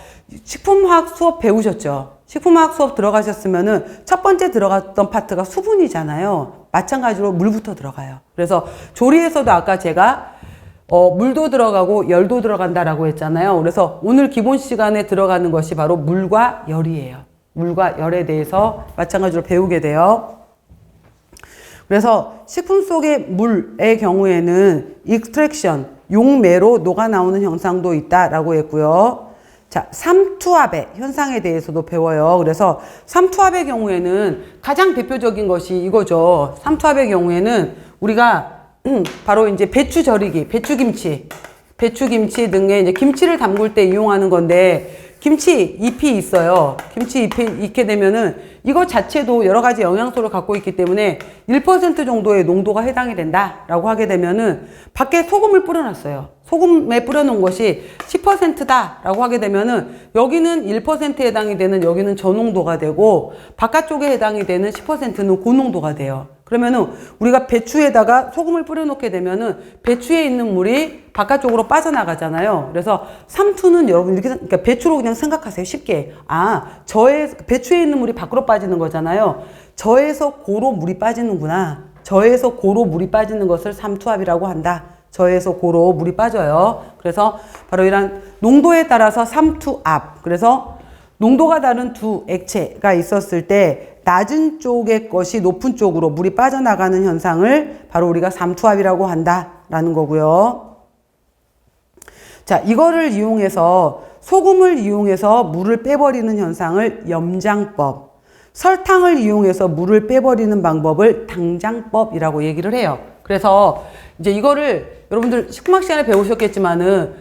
식품화학 수업 배우셨죠? 식품화학 수업 들어가셨으면은 첫 번째 들어갔던 파트가 수분이잖아요. 마찬가지로 물부터 들어가요. 그래서 조리에서도 아까 제가 물도 들어가고 열도 들어간다라고 했잖아요. 그래서 오늘 기본 시간에 들어가는 것이 바로 물과 열이에요. 물과 열에 대해서 마찬가지로 배우게 돼요. 그래서 식품 속의 물의 경우에는 익스트랙션, 용매로 녹아 나오는 현상도 있다라고 했고요. 자, 삼투압의 현상에 대해서도 배워요. 그래서 삼투압의 경우에는 가장 대표적인 것이 이거죠. 삼투압의 경우에는 우리가 바로 이제 배추 절이기, 배추김치 등의 이제 김치를 담글 때 이용하는 건데, 김치 잎이 있어요. 김치 잎이 있게 되면은 이거 자체도 여러 가지 영양소를 갖고 있기 때문에 1% 정도의 농도가 해당이 된다라고 하게 되면은 밖에 소금을 뿌려놨어요. 소금에 뿌려놓은 것이 10%다라고 하게 되면은 여기는 1%에 해당이 되는 여기는 저농도가 되고 바깥쪽에 해당이 되는 10%는 고농도가 돼요. 그러면은 우리가 배추에다가 소금을 뿌려놓게 되면은 배추에 있는 물이 바깥쪽으로 빠져나가잖아요. 그래서 삼투는 여러분 이렇게 그러니까 배추로 그냥 생각하세요. 쉽게. 배추에 있는 물이 밖으로 빠지는 거잖아요. 저에서 고로 물이 빠지는구나. 저에서 고로 물이 빠지는 것을 삼투압이라고 한다. 저에서 고로 물이 빠져요. 그래서 바로 이런 농도에 따라서 삼투압. 그래서 농도가 다른 두 액체가 있었을 때 낮은 쪽의 것이 높은 쪽으로 물이 빠져나가는 현상을 바로 우리가 삼투압이라고 한다라는 거고요. 자, 이거를 이용해서 소금을 이용해서 물을 빼버리는 현상을 염장법, 설탕을 이용해서 물을 빼버리는 방법을 당장법이라고 얘기를 해요. 그래서 이제 이거를 여러분들 식품학 시간에 배우셨겠지만은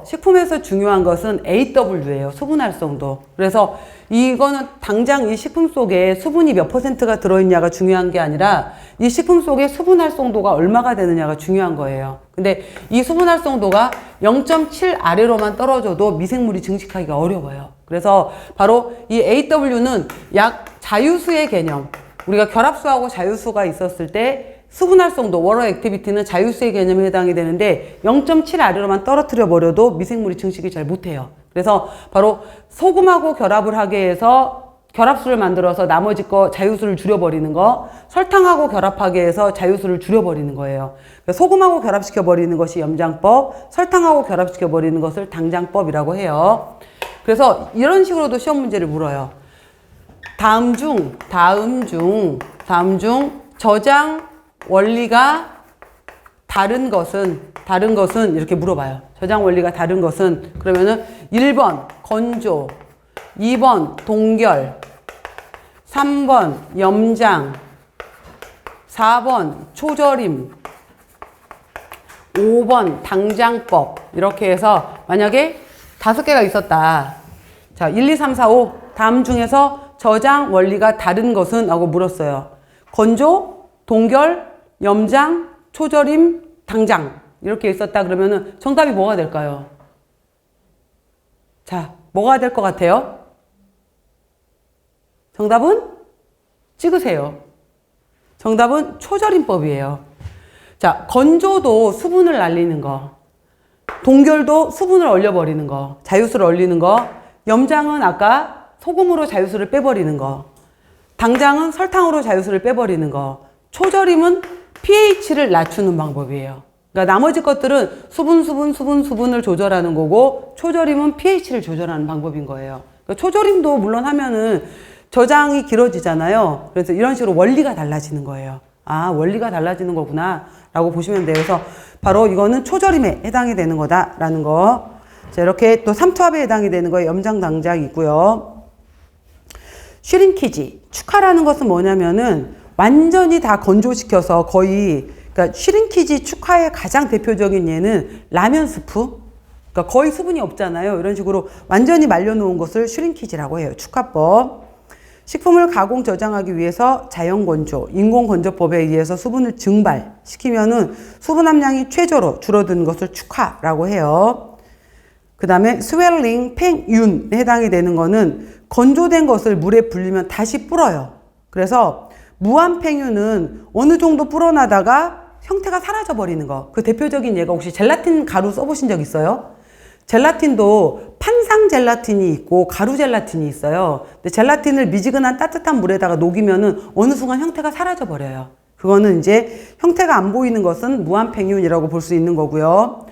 식품에서 중요한 것은 AW예요. 수분 활성도. 그래서 이거는 당장 이 식품 속에 수분이 몇 %가 들어있냐가 중요한 게 아니라 이 식품 속에 수분 활성도가 얼마가 되느냐가 중요한 거예요. 근데 이 수분 활성도가 0.7 아래로만 떨어져도 미생물이 증식하기가 어려워요. 그래서 바로 이 AW는 약 자유수의 개념. 우리가 결합수하고 자유수가 있었을 때 수분 활성도, 워터 액티비티는 자유수의 개념에 해당이 되는데 0.7 아래로만 떨어뜨려 버려도 미생물이 증식이 잘 못해요. 그래서 바로 소금하고 결합을 하게 해서 결합수를 만들어서 나머지 거 자유수를 줄여버리는 거, 설탕하고 결합하게 해서 자유수를 줄여버리는 거예요. 소금하고 결합시켜버리는 것이 염장법, 설탕하고 결합시켜버리는 것을 당장법이라고 해요. 그래서 이런 식으로도 시험 문제를 물어요. 다음 중 저장 원리가 다른 것은 이렇게 물어봐요. 저장 원리가 다른 것은 그러면은 1번 건조, 2번 동결, 3번 염장, 4번 초절임, 5번 당장법. 이렇게 해서 만약에 5개가 있었다. 자, 1, 2, 3, 4, 5 다음 중에서 저장 원리가 다른 것은? 하고 물었어요. 건조, 동결, 염장, 초절임, 당장 이렇게 있었다 그러면은 정답이 뭐가 될까요? 자, 뭐가 될 것 같아요? 정답은 찍으세요. 정답은 초절임법이에요. 자, 건조도 수분을 날리는 거, 동결도 수분을 얼려버리는 거, 자유수를 얼리는 거, 염장은 아까 소금으로 자유수를 빼버리는 거, 당장은 설탕으로 자유수를 빼버리는 거, 초절임은 pH를 낮추는 방법이에요. 그러니까 나머지 것들은 수분을 조절하는 거고 초절임은 pH를 조절하는 방법인 거예요. 그러니까 초절임도 물론 하면은 저장이 길어지잖아요. 그래서 이런 식으로 원리가 달라지는 거예요. 원리가 달라지는 거구나 라고 보시면 돼요. 그래서 바로 이거는 초절임에 해당이 되는 거다라는 거. 자, 이렇게 또 삼투압에 해당이 되는 거예요. 염장, 당장이 있고요. 슈링키지, 축하라는 것은 뭐냐면은 완전히 다 건조시켜서 그러니까 슈링키지 축하의 가장 대표적인 예는 라면 스프. 그러니까 거의 수분이 없잖아요. 이런 식으로 완전히 말려놓은 것을 슈링키지라고 해요. 축하법. 식품을 가공 저장하기 위해서 자연건조, 인공건조법에 의해서 수분을 증발시키면은 수분 함량이 최저로 줄어드는 것을 축하라고 해요. 그 다음에 스웰링, 팽윤에 해당이 되는 거는 건조된 것을 물에 불리면 다시 불어요. 그래서 무한팽유는 어느 정도 불어나다가 형태가 사라져 버리는 거. 그 대표적인 예가 혹시 젤라틴 가루 써보신 적 있어요? 젤라틴도 판상 젤라틴이 있고 가루 젤라틴이 있어요. 근데 젤라틴을 미지근한 따뜻한 물에다가 녹이면은 어느 순간 형태가 사라져 버려요. 그거는 이제 형태가 안 보이는 것은 무한팽윤이라고 볼 수 있는 거고요.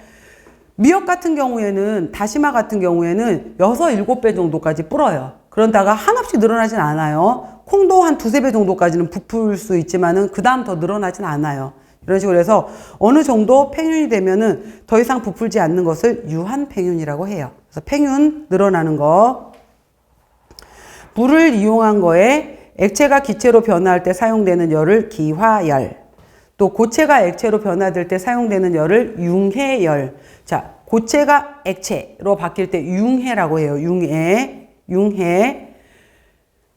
미역 같은 경우에는, 다시마 같은 경우에는 6, 7배 정도까지 불어요. 그러다가 한없이 늘어나진 않아요. 콩도 한 2, 3배 정도까지는 부풀 수 있지만은 그 다음 더 늘어나진 않아요. 이런 식으로 해서 어느 정도 팽윤이 되면은 더 이상 부풀지 않는 것을 유한팽윤이라고 해요. 그래서 팽윤 늘어나는 거. 물을 이용한 거에 액체가 기체로 변화할 때 사용되는 열을 기화열. 또 고체가 액체로 변화될 때 사용되는 열을 융해열. 자, 고체가 액체로 바뀔 때 융해라고 해요. 융해.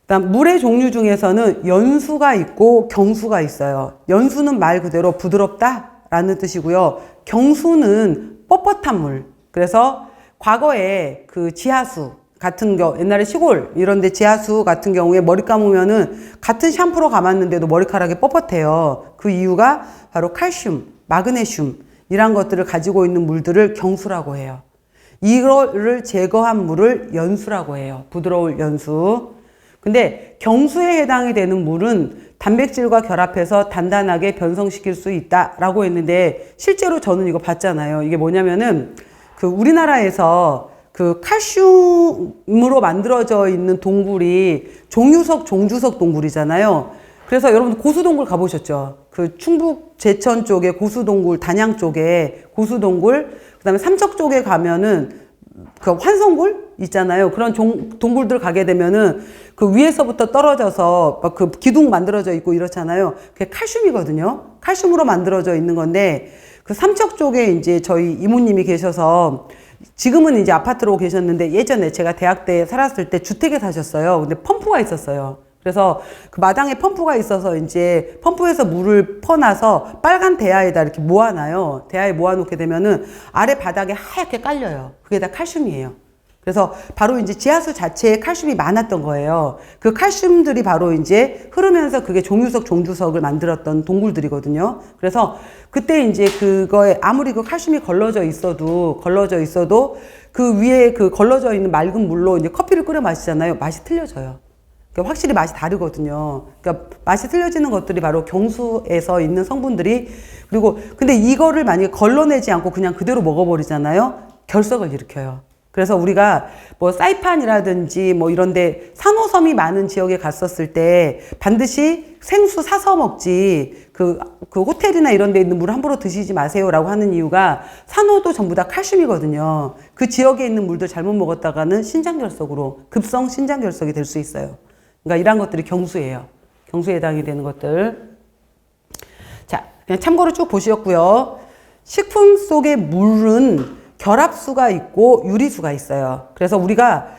그다음 물의 종류 중에서는 연수가 있고 경수가 있어요. 연수는 말 그대로 부드럽다라는 뜻이고요. 경수는 뻣뻣한 물. 그래서 과거에 그 지하수 같은 옛날에 시골 이런 데 지하수 같은 경우에 머리 감으면은 같은 샴푸로 감았는데도 머리카락이 뻣뻣해요. 그 이유가 바로 칼슘, 마그네슘 이런 것들을 가지고 있는 물들을 경수라고 해요. 이거를 제거한 물을 연수라고 해요. 부드러울 연수. 근데 경수에 해당이 되는 물은 단백질과 결합해서 단단하게 변성시킬 수 있다라고 했는데 실제로 저는 이거 봤잖아요. 이게 뭐냐면은 그 우리나라에서 그 칼슘으로 만들어져 있는 동굴이 종유석, 종주석 동굴이잖아요. 그래서 여러분 고수동굴 가보셨죠? 그 충북 제천 쪽에 고수동굴, 단양 쪽에 고수동굴, 그 다음에 삼척 쪽에 가면은 그 환성굴 있잖아요. 그런 동굴들 가게 되면은 그 위에서부터 떨어져서 막 그 기둥 만들어져 있고 이렇잖아요. 그게 칼슘이거든요. 칼슘으로 만들어져 있는 건데 그 삼척 쪽에 이제 저희 이모님이 계셔서 지금은 이제 아파트로 계셨는데 예전에 제가 대학 때 살았을 때 주택에 사셨어요. 근데 펌프가 있었어요. 그래서 그 마당에 펌프가 있어서 이제 펌프에서 물을 퍼놔서 빨간 대야에다 이렇게 모아놔요. 대야에 모아놓게 되면은 아래 바닥에 하얗게 깔려요. 그게 다 칼슘이에요. 그래서 바로 이제 지하수 자체에 칼슘이 많았던 거예요. 그 칼슘들이 바로 이제 흐르면서 그게 종유석, 종주석을 만들었던 동굴들이거든요. 그래서 그때 이제 그거에 아무리 그 칼슘이 걸러져 있어도 그 위에 그 걸러져 있는 맑은 물로 이제 커피를 끓여 마시잖아요. 맛이 틀려져요. 그러니까 확실히 맛이 다르거든요. 그러니까 맛이 틀려지는 것들이 바로 경수에서 있는 성분들이 그리고 근데 이거를 만약에 걸러내지 않고 그냥 그대로 먹어버리잖아요. 결석을 일으켜요. 그래서 우리가 뭐 사이판이라든지 뭐 이런데 산호섬이 많은 지역에 갔었을 때 반드시 생수 사서 먹지 그 호텔이나 이런 데 있는 물 함부로 드시지 마세요라고 하는 이유가 산호도 전부 다 칼슘이거든요. 그 지역에 있는 물들 잘못 먹었다가는 신장결석으로 급성 신장결석이 될 수 있어요. 그러니까 이런 것들이 경수예요. 경수에 해당이 되는 것들. 자, 그냥 참고로 쭉 보셨고요. 식품 속의 물은 결합수가 있고 유리수가 있어요. 그래서 우리가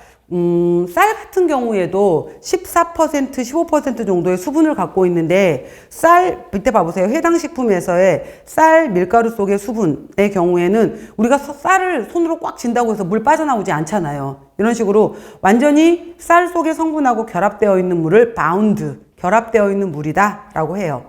쌀 같은 경우에도 14%, 15% 정도의 수분을 갖고 있는데 쌀 밑에 봐보세요. 해당 식품에서의 쌀, 밀가루 속의 수분의 경우에는 우리가 쌀을 손으로 꽉 쥔다고 해서 물 빠져나오지 않잖아요. 이런 식으로 완전히 쌀 속의 성분하고 결합되어 있는 물을 바운드, 결합되어 있는 물이다 라고 해요.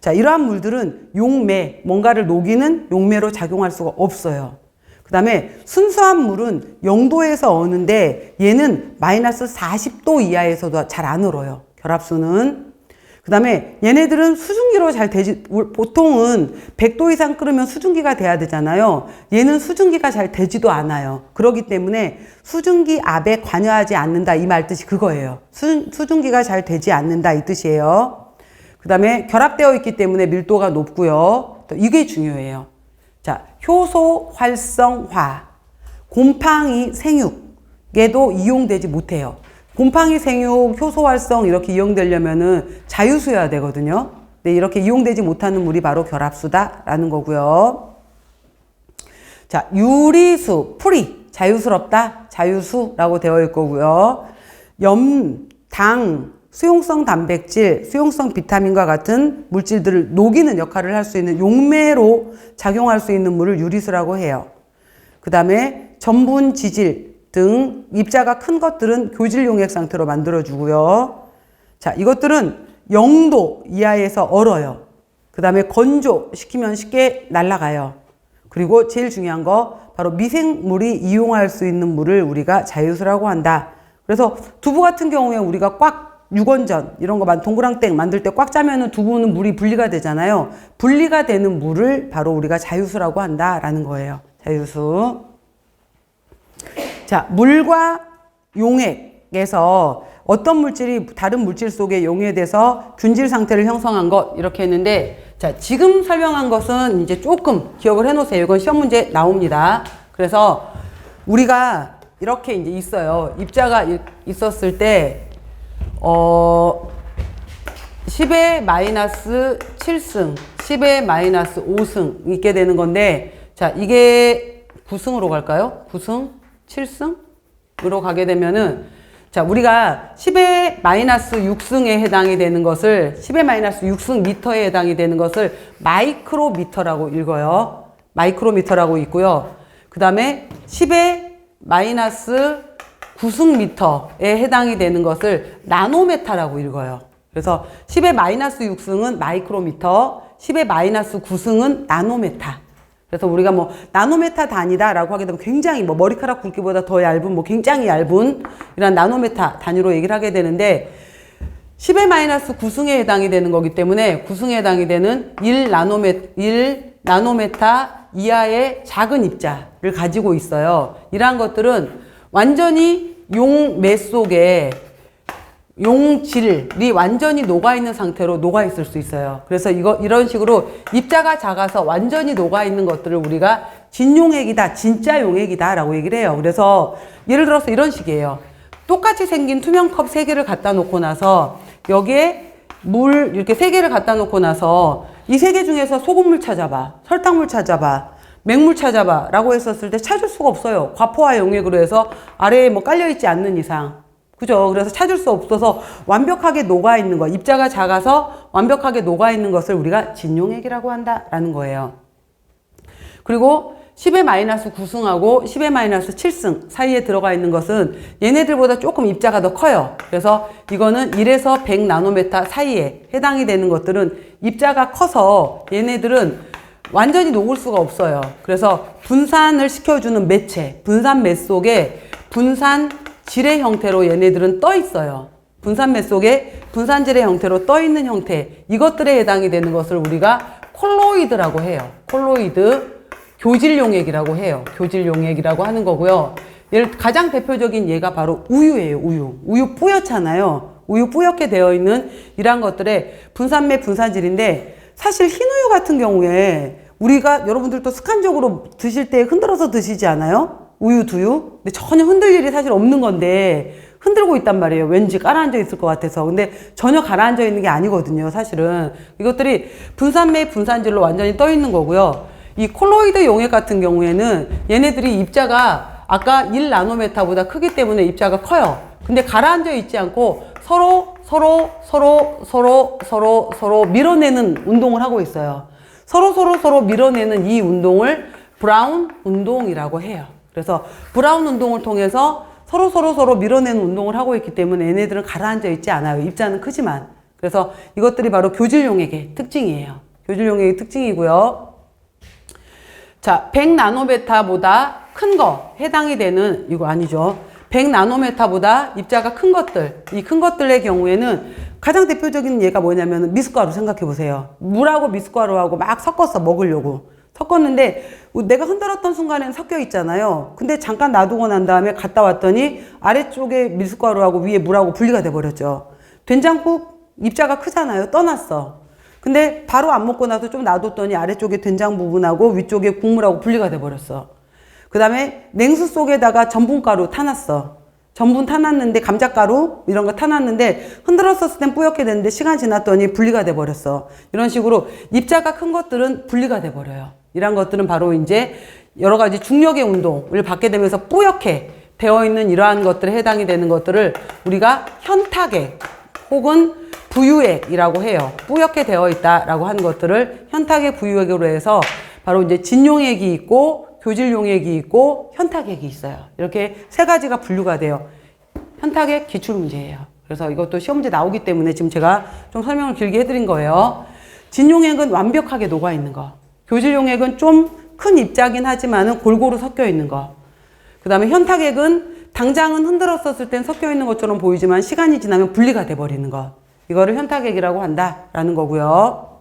자, 이러한 물들은 용매, 뭔가를 녹이는 용매로 작용할 수가 없어요. 그 다음에 순수한 물은 0도에서 어는데 얘는 마이너스 40도 이하에서도 잘 안 얼어요. 결합수는. 그 다음에 얘네들은 수증기로 잘 되지, 보통은 100도 이상 끓으면 수증기가 돼야 되잖아요. 얘는 수증기가 잘 되지도 않아요. 그렇기 때문에 수증기 압에 관여하지 않는다 이 말 뜻이 그거예요. 수증기가 잘 되지 않는다 이 뜻이에요. 그 다음에 결합되어 있기 때문에 밀도가 높고요. 또 이게 중요해요. 자, 효소 활성화, 곰팡이 생육에도 이용되지 못해요. 곰팡이 생육, 효소 활성 이렇게 이용되려면은 자유수여야 되거든요. 근데 이렇게 이용되지 못하는 물이 바로 결합수다라는 거고요. 자, 유리수, 프리, 자유스럽다, 자유수라고 되어 있고요. 염, 당, 수용성 단백질, 수용성 비타민과 같은 물질들을 녹이는 역할을 할 수 있는 용매로 작용할 수 있는 물을 유리수라고 해요. 그 다음에 전분, 지질 등 입자가 큰 것들은 교질 용액 상태로 만들어주고요. 자, 이것들은 0도 이하에서 얼어요. 그 다음에 건조시키면 쉽게 날아가요. 그리고 제일 중요한 거 바로 미생물이 이용할 수 있는 물을 우리가 자유수라고 한다. 그래서 두부 같은 경우에 우리가 꽉 육원전 이런 거 동그랑땡 만들 때 꽉 짜면은 두부는 물이 분리가 되잖아요. 분리가 되는 물을 바로 우리가 자유수라고 한다라는 거예요. 자유수. 자, 물과 용액에서 어떤 물질이 다른 물질 속에 용해돼서 균질 상태를 형성한 것 이렇게 했는데, 자, 지금 설명한 것은 이제 조금 기억을 해 놓으세요. 이건 시험 문제 나옵니다. 그래서 우리가 이렇게 이제 있어요. 입자가 있었을 때 10의 마이너스 7승, 10의 마이너스 5승 있게 되는 건데, 자, 이게 9승으로 갈까요? 9승, 7승으로 가게 되면은, 자, 우리가 10의 마이너스 6승에 해당이 되는 것을, 10의 마이너스 6승 미터에 해당이 되는 것을 마이크로미터라고 읽어요. 마이크로미터라고 있고요. 그 다음에 10의 마이너스 9승 미터에 해당이 되는 것을 나노메타라고 읽어요. 그래서 10의 마이너스 6승은 마이크로미터, 10의 마이너스 9승은 나노메타. 그래서 우리가 뭐 나노메타 단위다라고 하게 되면 굉장히 뭐 머리카락 굵기보다 더 얇은 뭐 굉장히 얇은 이런 나노메타 단위로 얘기를 하게 되는데, 10의 마이너스 9승에 해당이 되는 거기 때문에 9승에 해당이 되는 1 나노메타 이하의 작은 입자를 가지고 있어요. 이러한 것들은 완전히 용매 속에 용질이 완전히 녹아있는 상태로 녹아있을 수 있어요. 그래서 이런 식으로 입자가 작아서 완전히 녹아있는 것들을 우리가 진용액이다, 진짜 용액이다 라고 얘기를 해요. 그래서 예를 들어서 이런 식이에요. 똑같이 생긴 투명 컵 3개를 갖다 놓고 나서 여기에 물 이렇게 3개를 갖다 놓고 나서 이 3개 중에서 소금물 찾아봐, 설탕물 찾아봐, 맹물 찾아봐 라고 했었을 때 찾을 수가 없어요. 과포화 용액으로 해서 아래에 뭐 깔려있지 않는 이상. 그죠? 그래서 찾을 수 없어서 완벽하게 녹아있는 거, 입자가 작아서 완벽하게 녹아있는 것을 우리가 진용액이라고 한다라는 거예요. 그리고 10의 마이너스 9승하고 10의 마이너스 7승 사이에 들어가 있는 것은 얘네들보다 조금 입자가 더 커요. 그래서 이거는 1에서 100 나노메타 사이에 해당이 되는 것들은 입자가 커서 얘네들은 완전히 녹을 수가 없어요. 그래서 분산을 시켜주는 매체, 분산매 속에 분산 질의 형태로 얘네들은 떠 있어요. 분산매 속에 분산질의 형태로 떠 있는 형태, 이것들에 해당이 되는 것을 우리가 콜로이드라고 해요. 콜로이드, 교질용액이라고 해요. 교질용액이라고 하는 거고요. 가장 대표적인 예가 바로 우유예요. 우유 뿌옇잖아요. 우유 뿌옇게 되어 있는 이러한 것들의 분산매 분산질인데, 사실 흰우유 같은 경우에 우리가 여러분들도 습관적으로 드실 때 흔들어서 드시지 않아요? 우유, 두유? 근데 전혀 흔들 일이 사실 없는 건데 흔들고 있단 말이에요. 왠지 가라앉아 있을 것 같아서. 근데 전혀 가라앉아 있는 게 아니거든요. 사실은 이것들이 분산매 분산질로 완전히 떠 있는 거고요. 이 콜로이드 용액 같은 경우에는 얘네들이 입자가 아까 1 나노메타보다 크기 때문에 입자가 커요. 근데 가라앉아 있지 않고 서로 밀어내는 운동을 하고 있어요. 서로 밀어내는 이 운동을 브라운 운동이라고 해요. 그래서 브라운 운동을 통해서 서로 밀어내는 운동을 하고 있기 때문에 얘네들은 가라앉아 있지 않아요. 입자는 크지만. 그래서 이것들이 바로 교질용액의 특징이에요. 교질용액의 특징이고요. 자, 100 나노메타보다 큰 거 해당이 되는, 이거 아니죠. 100 나노메타보다 입자가 큰 것들, 이 큰 것들의 경우에는 가장 대표적인 예가 뭐냐면 미숫가루 생각해 보세요. 물하고 미숫가루하고 막 섞었어, 먹으려고. 섞었는데 내가 흔들었던 순간에는 섞여 있잖아요. 근데 잠깐 놔두고 난 다음에 갔다 왔더니 아래쪽에 미숫가루하고 위에 물하고 분리가 돼 버렸죠. 된장국 입자가 크잖아요. 떠났어. 근데 바로 안 먹고 나서 좀 놔뒀더니 아래쪽에 된장 부분하고 위쪽에 국물하고 분리가 돼 버렸어. 그 다음에 냉수 속에다가 전분가루 타놨어. 전분 타놨는데, 감자가루 이런 거 타놨는데 흔들었었을 땐 뿌옇게 됐는데 시간 지났더니 분리가 돼 버렸어. 이런 식으로 입자가 큰 것들은 분리가 돼 버려요. 이런 것들은 바로 이제 여러 가지 중력의 운동을 받게 되면서 뿌옇게 되어 있는 이러한 것들에 해당이 되는 것들을 우리가 현탁액 혹은 부유액이라고 해요. 뿌옇게 되어 있다라고 하는 것들을 현탁액, 부유액으로 해서 바로 이제 진용액이 있고 교질용액이 있고 현탁액이 있어요. 이렇게 세 가지가 분류가 돼요. 현탁액 기출문제예요. 그래서 이것도 시험 문제 나오기 때문에 지금 제가 좀 설명을 길게 해드린 거예요. 진용액은 완벽하게 녹아있는 거. 교질용액은 좀 큰 입자긴 하지만은 골고루 섞여 있는 거. 그 다음에 현탁액은 당장은 흔들었었을 땐 섞여 있는 것처럼 보이지만 시간이 지나면 분리가 돼 버리는 거. 이거를 현탁액이라고 한다라는 거고요.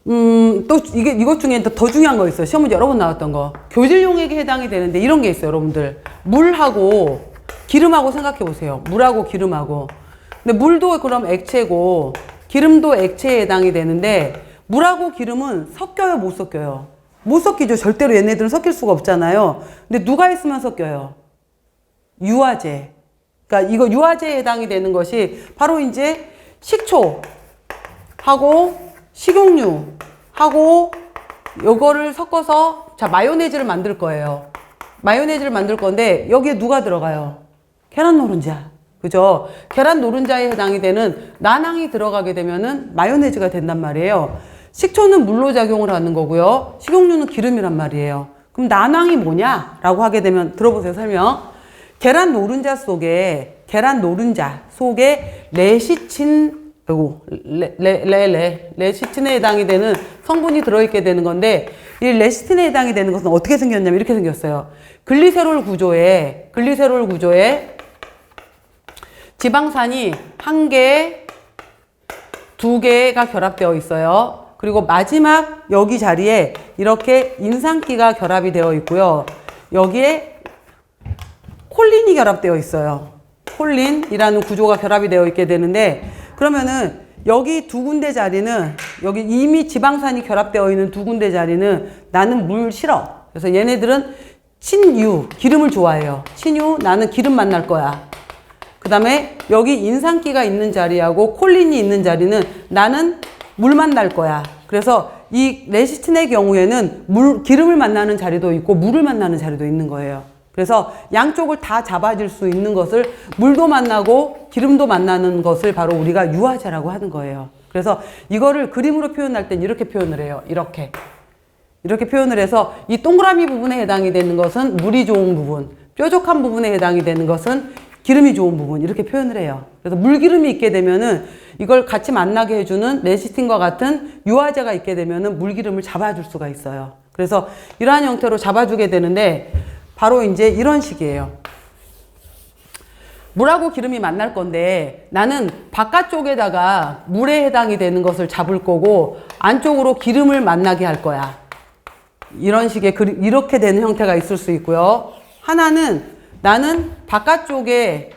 또 이것 중에 더 중요한 거 있어요. 시험 문제 여러 번 나왔던 거. 교질용액에 해당이 되는데 이런 게 있어요, 여러분들. 물하고 기름하고 생각해 보세요. 물하고 기름하고. 근데 물도 그럼 액체고 기름도 액체에 해당이 되는데 물하고 기름은 섞여요, 못 섞여요? 못 섞이죠. 절대로 얘네들은 섞일 수가 없잖아요. 근데 누가 있으면 섞여요? 유화제. 그러니까 이거 유화제에 해당이 되는 것이 바로 이제 식초하고 식용유하고 요거를 섞어서 자 마요네즈를 만들 거예요. 마요네즈를 만들 건데 여기에 누가 들어가요? 계란 노른자. 그죠? 계란 노른자에 해당이 되는 난황이 들어가게 되면은 마요네즈가 된단 말이에요. 식초는 물로 작용을 하는 거고요. 식용유는 기름이란 말이에요. 그럼 난황이 뭐냐라고 하게 되면 들어보세요, 설명. 계란 노른자 속에 레시틴 레시틴에 해당이 되는 성분이 들어있게 되는 건데 이 레시틴에 해당이 되는 것은 어떻게 생겼냐면 이렇게 생겼어요. 글리세롤 구조에 지방산이 1개, 2개가 결합되어 있어요. 그리고 마지막 여기 자리에 이렇게 인산기가 결합이 되어 있고요. 여기에 콜린이 결합되어 있어요. 콜린이라는 구조가 결합이 되어 있게 되는데 그러면은 여기 두 군데 자리는 여기 이미 지방산이 결합되어 있는 두 군데 자리는 나는 물 싫어. 그래서 얘네들은 친유, 기름을 좋아해요. 친유, 나는 기름 만날 거야. 그 다음에 여기 인산기가 있는 자리하고 콜린이 있는 자리는 나는 물 만날 거야. 그래서 이 레시틴의 경우에는 기름을 만나는 자리도 있고 물을 만나는 자리도 있는 거예요. 그래서 양쪽을 다 잡아줄 수 있는 것을 물도 만나고 기름도 만나는 것을 바로 우리가 유화제라고 하는 거예요. 그래서 이거를 그림으로 표현할 땐 이렇게 표현을 해요. 이렇게 표현을 해서 이 동그라미 부분에 해당이 되는 것은 물이 좋은 부분, 뾰족한 부분에 해당이 되는 것은 기름이 좋은 부분 이렇게 표현을 해요. 그래서 물기름이 있게 되면은 이걸 같이 만나게 해주는 레시틴과 같은 유화제가 있게 되면은 물기름을 잡아줄 수가 있어요. 그래서 이러한 형태로 잡아주게 되는데 바로 이제 이런 식이에요. 물하고 기름이 만날 건데 나는 바깥쪽에다가 물에 해당이 되는 것을 잡을 거고 안쪽으로 기름을 만나게 할 거야. 이런 식의 이렇게 되는 형태가 있을 수 있고요. 하나는 나는 바깥쪽에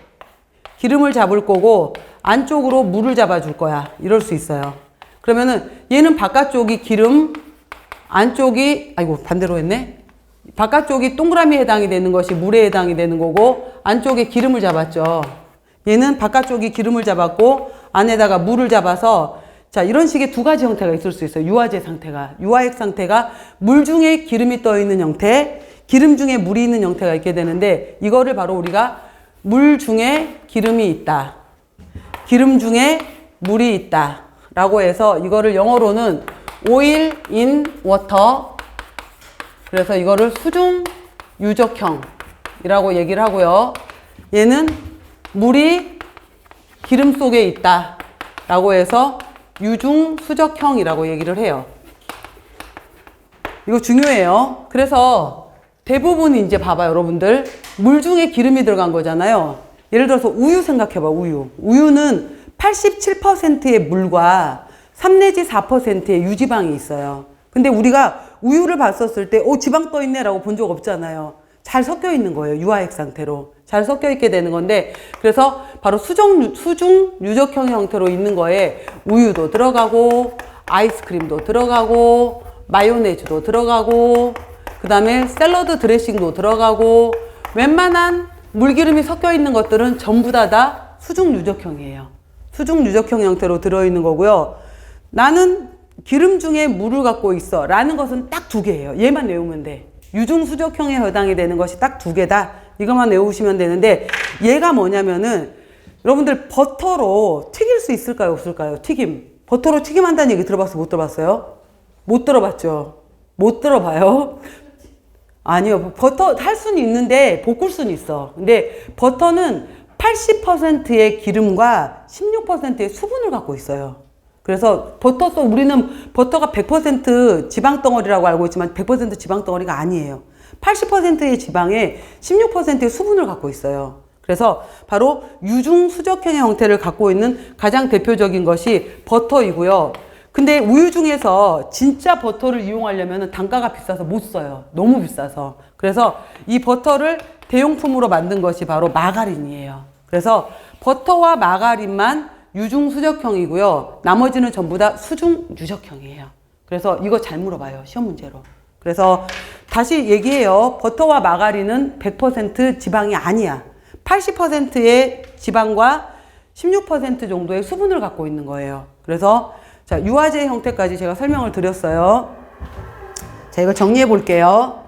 기름을 잡을 거고 안쪽으로 물을 잡아줄 거야. 이럴 수 있어요. 그러면은 얘는 바깥쪽이 기름, 안쪽이 아이고 반대로 했네. 바깥쪽이 동그라미에 해당이 되는 것이 물에 해당이 되는 거고 안쪽에 기름을 잡았죠. 얘는 바깥쪽이 기름을 잡았고 안에다가 물을 잡아서 자 이런 식의 두 가지 형태가 있을 수 있어요. 유화제 상태가. 유화액 상태가 물 중에 기름이 떠 있는 형태, 기름 중에 물이 있는 형태가 있게 되는데 이거를 바로 우리가 물 중에 기름이 있다. 기름 중에 물이 있다. 라고 해서 이거를 영어로는 oil in water 그래서 이거를 수중 유적형이라고 얘기를 하고요. 얘는 물이 기름 속에 있다 라고 해서 유중 수적형이라고 얘기를 해요. 이거 중요해요. 그래서 대부분 이제 봐봐요, 여러분들. 물 중에 기름이 들어간 거잖아요. 예를 들어서 우유 생각해봐, 우유. 우유는 87%의 물과 3 내지 4%의 유지방이 있어요. 근데 우리가 우유를 봤었을 때, 지방 떠있네 라고 본 적 없잖아요. 잘 섞여 있는 거예요, 유화액 상태로. 잘 섞여 있게 되는 건데, 그래서 바로 수중 유적형 형태로 있는 거에 우유도 들어가고, 아이스크림도 들어가고, 마요네즈도 들어가고, 그 다음에 샐러드 드레싱도 들어가고, 웬만한 물기름이 섞여 있는 것들은 전부 다 수중 유적형이에요. 수중 유적형 형태로 들어있는 거고요. 나는 기름 중에 물을 갖고 있어 라는 것은 딱 두 개예요. 얘만 외우면 돼. 유중 수적형에 해당이 되는 것이 딱 두 개다. 이것만 외우시면 되는데 얘가 뭐냐면은 여러분들 버터로 튀길 수 있을까요? 없을까요? 튀김. 버터로 튀김한다는 얘기 들어봤어요? 못 들어봤어요? 못 들어봤죠? 못 들어봐요? 아니요. 버터 할 수는 있는데 볶을 수는 있어. 근데 버터는 80%의 기름과 16%의 수분을 갖고 있어요. 그래서 우리는 버터가 100% 지방 덩어리라고 알고 있지만 100% 지방 덩어리가 아니에요. 80%의 지방에 16%의 수분을 갖고 있어요. 그래서 바로 유중 수적형의 형태를 갖고 있는 가장 대표적인 것이 버터이고요. 근데 우유 중에서 진짜 버터를 이용하려면 단가가 비싸서 못 써요. 너무 비싸서. 그래서 이 버터를 대용품으로 만든 것이 바로 마가린이에요. 그래서 버터와 마가린만 유중 수적형이고요. 나머지는 전부 다 수중 유적형이에요. 그래서 이거 잘 물어봐요. 시험 문제로. 그래서 다시 얘기해요. 버터와 마가린은 100% 지방이 아니야. 80%의 지방과 16% 정도의 수분을 갖고 있는 거예요. 그래서 자, 유화제 형태까지 제가 설명을 드렸어요. 자, 이거 정리해 볼게요.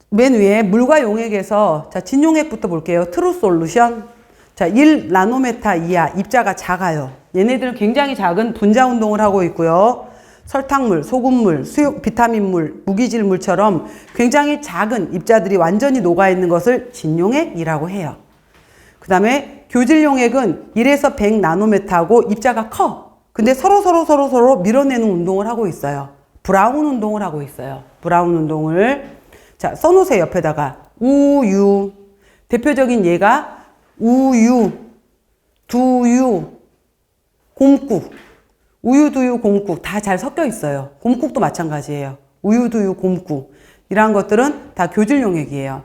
맨 위에 물과 용액에서 자, 진용액부터 볼게요. 트루 솔루션. 자, 1나노메타 이하, 입자가 작아요. 얘네들은 굉장히 작은 분자 운동을 하고 있고요. 설탕물, 소금물, 수육, 비타민물, 무기질물처럼 굉장히 작은 입자들이 완전히 녹아있는 것을 진용액이라고 해요. 그 다음에 교질용액은 1에서 100나노메타하고 입자가 커. 근데 서로 밀어내는 운동을 하고 있어요. 브라운 운동을 하고 있어요. 브라운 운동을. 자, 써놓으세요. 옆에다가. 우유. 대표적인 예가 우유, 두유, 곰국. 우유, 두유, 곰국 다 잘 섞여 있어요. 곰국도 마찬가지예요. 우유, 두유, 곰국. 이러한 것들은 다 교질용액이에요.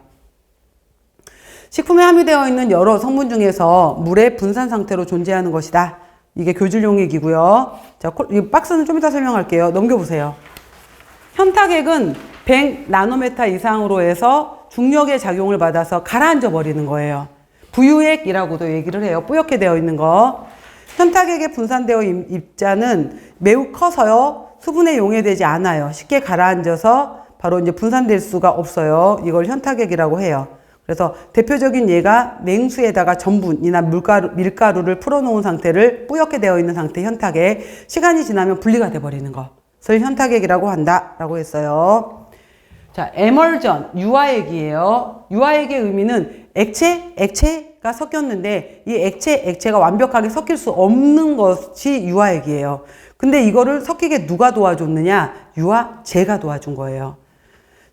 식품에 함유되어 있는 여러 성분 중에서 물의 분산 상태로 존재하는 것이다. 이게 교질용액이고요. 자, 이 박스는 좀 이따 설명할게요. 넘겨보세요. 현탁액은 100나노메타 이상으로 해서 중력의 작용을 받아서 가라앉아 버리는 거예요. 부유액이라고도 얘기를 해요. 뿌옇게 되어 있는 거. 현탁액에 분산되어 입자는 매우 커서요. 수분에 용해되지 않아요. 쉽게 가라앉아서 바로 이제 분산될 수가 없어요. 이걸 현탁액이라고 해요. 그래서 대표적인 예가 냉수에다가 전분이나 밀가루를 풀어놓은 상태를 뿌옇게 되어 있는 상태 현탁액. 시간이 지나면 분리가 돼버리는 것을 현탁액이라고 한다라고 했어요. 자, 에멀전, 유화액이에요. 유화액의 의미는 액체가 섞였는데 이 액체가 완벽하게 섞일 수 없는 것이 유화액이에요. 근데 이거를 섞이게 누가 도와줬느냐? 유화제가 도와준 거예요.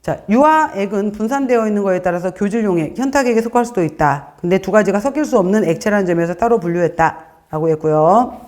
자, 유화액은 분산되어 있는 거에 따라서 교질용액, 현탁액에 속할 수도 있다. 근데 두 가지가 섞일 수 없는 액체라는 점에서 따로 분류했다라고 했고요.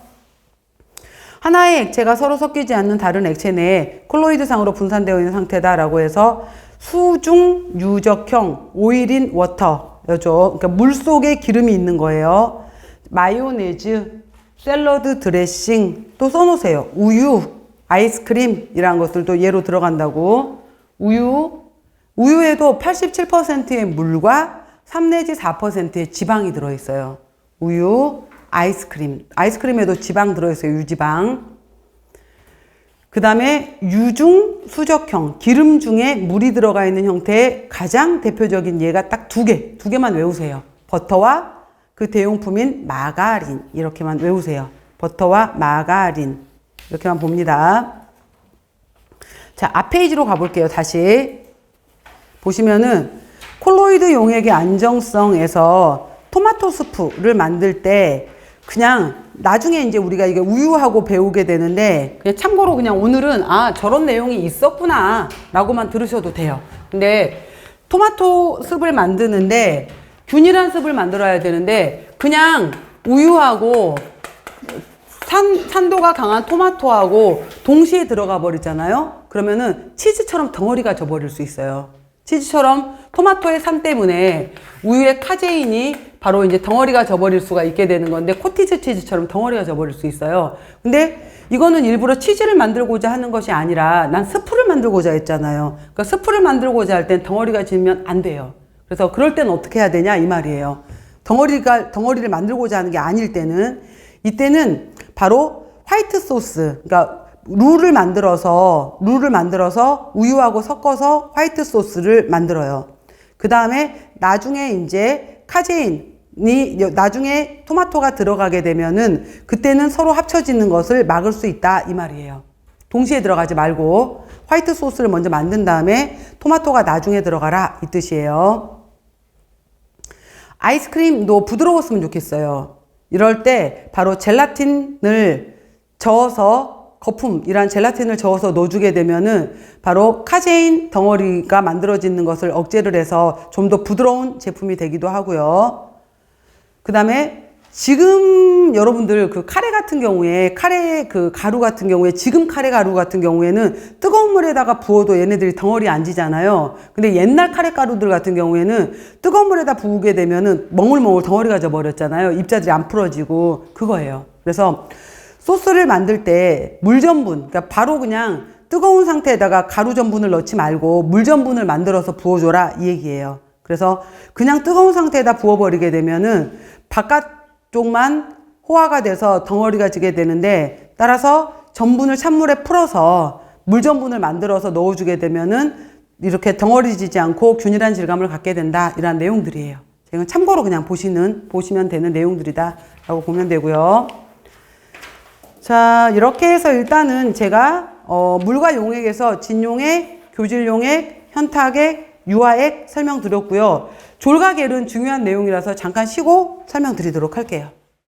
하나의 액체가 서로 섞이지 않는 다른 액체 내에 콜로이드상으로 분산되어 있는 상태다라고 해서 수중 유적형 오일인 워터죠. 그러니까 물 속에 기름이 있는 거예요. 마요네즈, 샐러드 드레싱 또 써놓으세요. 우유, 아이스크림이라는 것들도 예로 들어간다고. 우유에도 87%의 물과 3 내지 4%의 지방이 들어있어요. 우유, 아이스크림에도 지방 들어있어요. 유지방. 그 다음에 유중 수적형, 기름 중에 물이 들어가 있는 형태의 가장 대표적인 예가 딱 두 개만 외우세요. 버터와 그 대용품인 마가린, 이렇게만 외우세요. 버터와 마가린, 이렇게만 봅니다. 자, 앞 페이지로 가볼게요. 다시 보시면은 콜로이드 용액의 안정성에서 토마토 스프를 만들 때 그냥 나중에 이제 우리가 이게 우유하고 배우게 되는데 그냥 참고로 그냥 오늘은 아, 저런 내용이 있었구나 라고만 들으셔도 돼요. 근데 토마토 습을 만드는데 균일한 습을 만들어야 되는데 그냥 우유하고 산도가 강한 토마토하고 동시에 들어가 버리잖아요. 그러면은 치즈처럼 덩어리가 져버릴 수 있어요. 치즈처럼 토마토의 산 때문에 우유의 카제인이 바로 이제 덩어리가 져버릴 수가 있게 되는 건데 코티즈 치즈처럼 덩어리가 져버릴 수 있어요. 근데 이거는 일부러 치즈를 만들고자 하는 것이 아니라 난 스프를 만들고자 했잖아요. 그러니까 스프를 만들고자 할 땐 덩어리가 지면 안 돼요. 그래서 그럴 땐 어떻게 해야 되냐 이 말이에요. 덩어리를 만들고자 하는 게 아닐 때는 이때는 바로 화이트 소스, 그러니까 룰을 만들어서 우유하고 섞어서 화이트 소스를 만들어요. 그 다음에 나중에 이제 카제인이 나중에 토마토가 들어가게 되면은 그때는 서로 합쳐지는 것을 막을 수 있다 이 말이에요. 동시에 들어가지 말고 화이트 소스를 먼저 만든 다음에 토마토가 나중에 들어가라 이 뜻이에요. 아이스크림도 부드러웠으면 좋겠어요. 이럴 때 바로 젤라틴을 저어서 거품이란 젤라틴을 저어서 넣어주게 되면은 바로 카제인 덩어리가 만들어지는 것을 억제를 해서 좀 더 부드러운 제품이 되기도 하고요. 그 다음에 지금 여러분들 그 카레 같은 경우에 카레 그 가루 같은 경우에 지금 카레 가루 같은 경우에는 뜨거운 물에다가 부어도 얘네들이 덩어리 안 지잖아요. 근데 옛날 카레 가루들 같은 경우에는 뜨거운 물에다 부으게 되면은 멍울멍울 덩어리가 져 버렸잖아요. 입자들이 안 풀어지고 그거예요. 그래서 소스를 만들 때 물 전분, 그러니까 바로 그냥 뜨거운 상태에다가 가루 전분을 넣지 말고 물 전분을 만들어서 부어줘라 이 얘기예요. 그래서 그냥 뜨거운 상태에다 부어버리게 되면은 바깥쪽만 호화가 돼서 덩어리가 지게 되는데, 따라서 전분을 찬물에 풀어서 물 전분을 만들어서 넣어주게 되면은 이렇게 덩어리 지지 않고 균일한 질감을 갖게 된다, 이런 내용들이에요. 이건 참고로 그냥 보시면 되는 내용들이다 라고 보면 되고요. 자, 이렇게 해서 일단은 제가 물과 용액에서 진용액, 교질용액, 현탁액, 유화액 설명드렸고요. 졸과겔은 중요한 내용이라서 잠깐 쉬고 설명드리도록 할게요.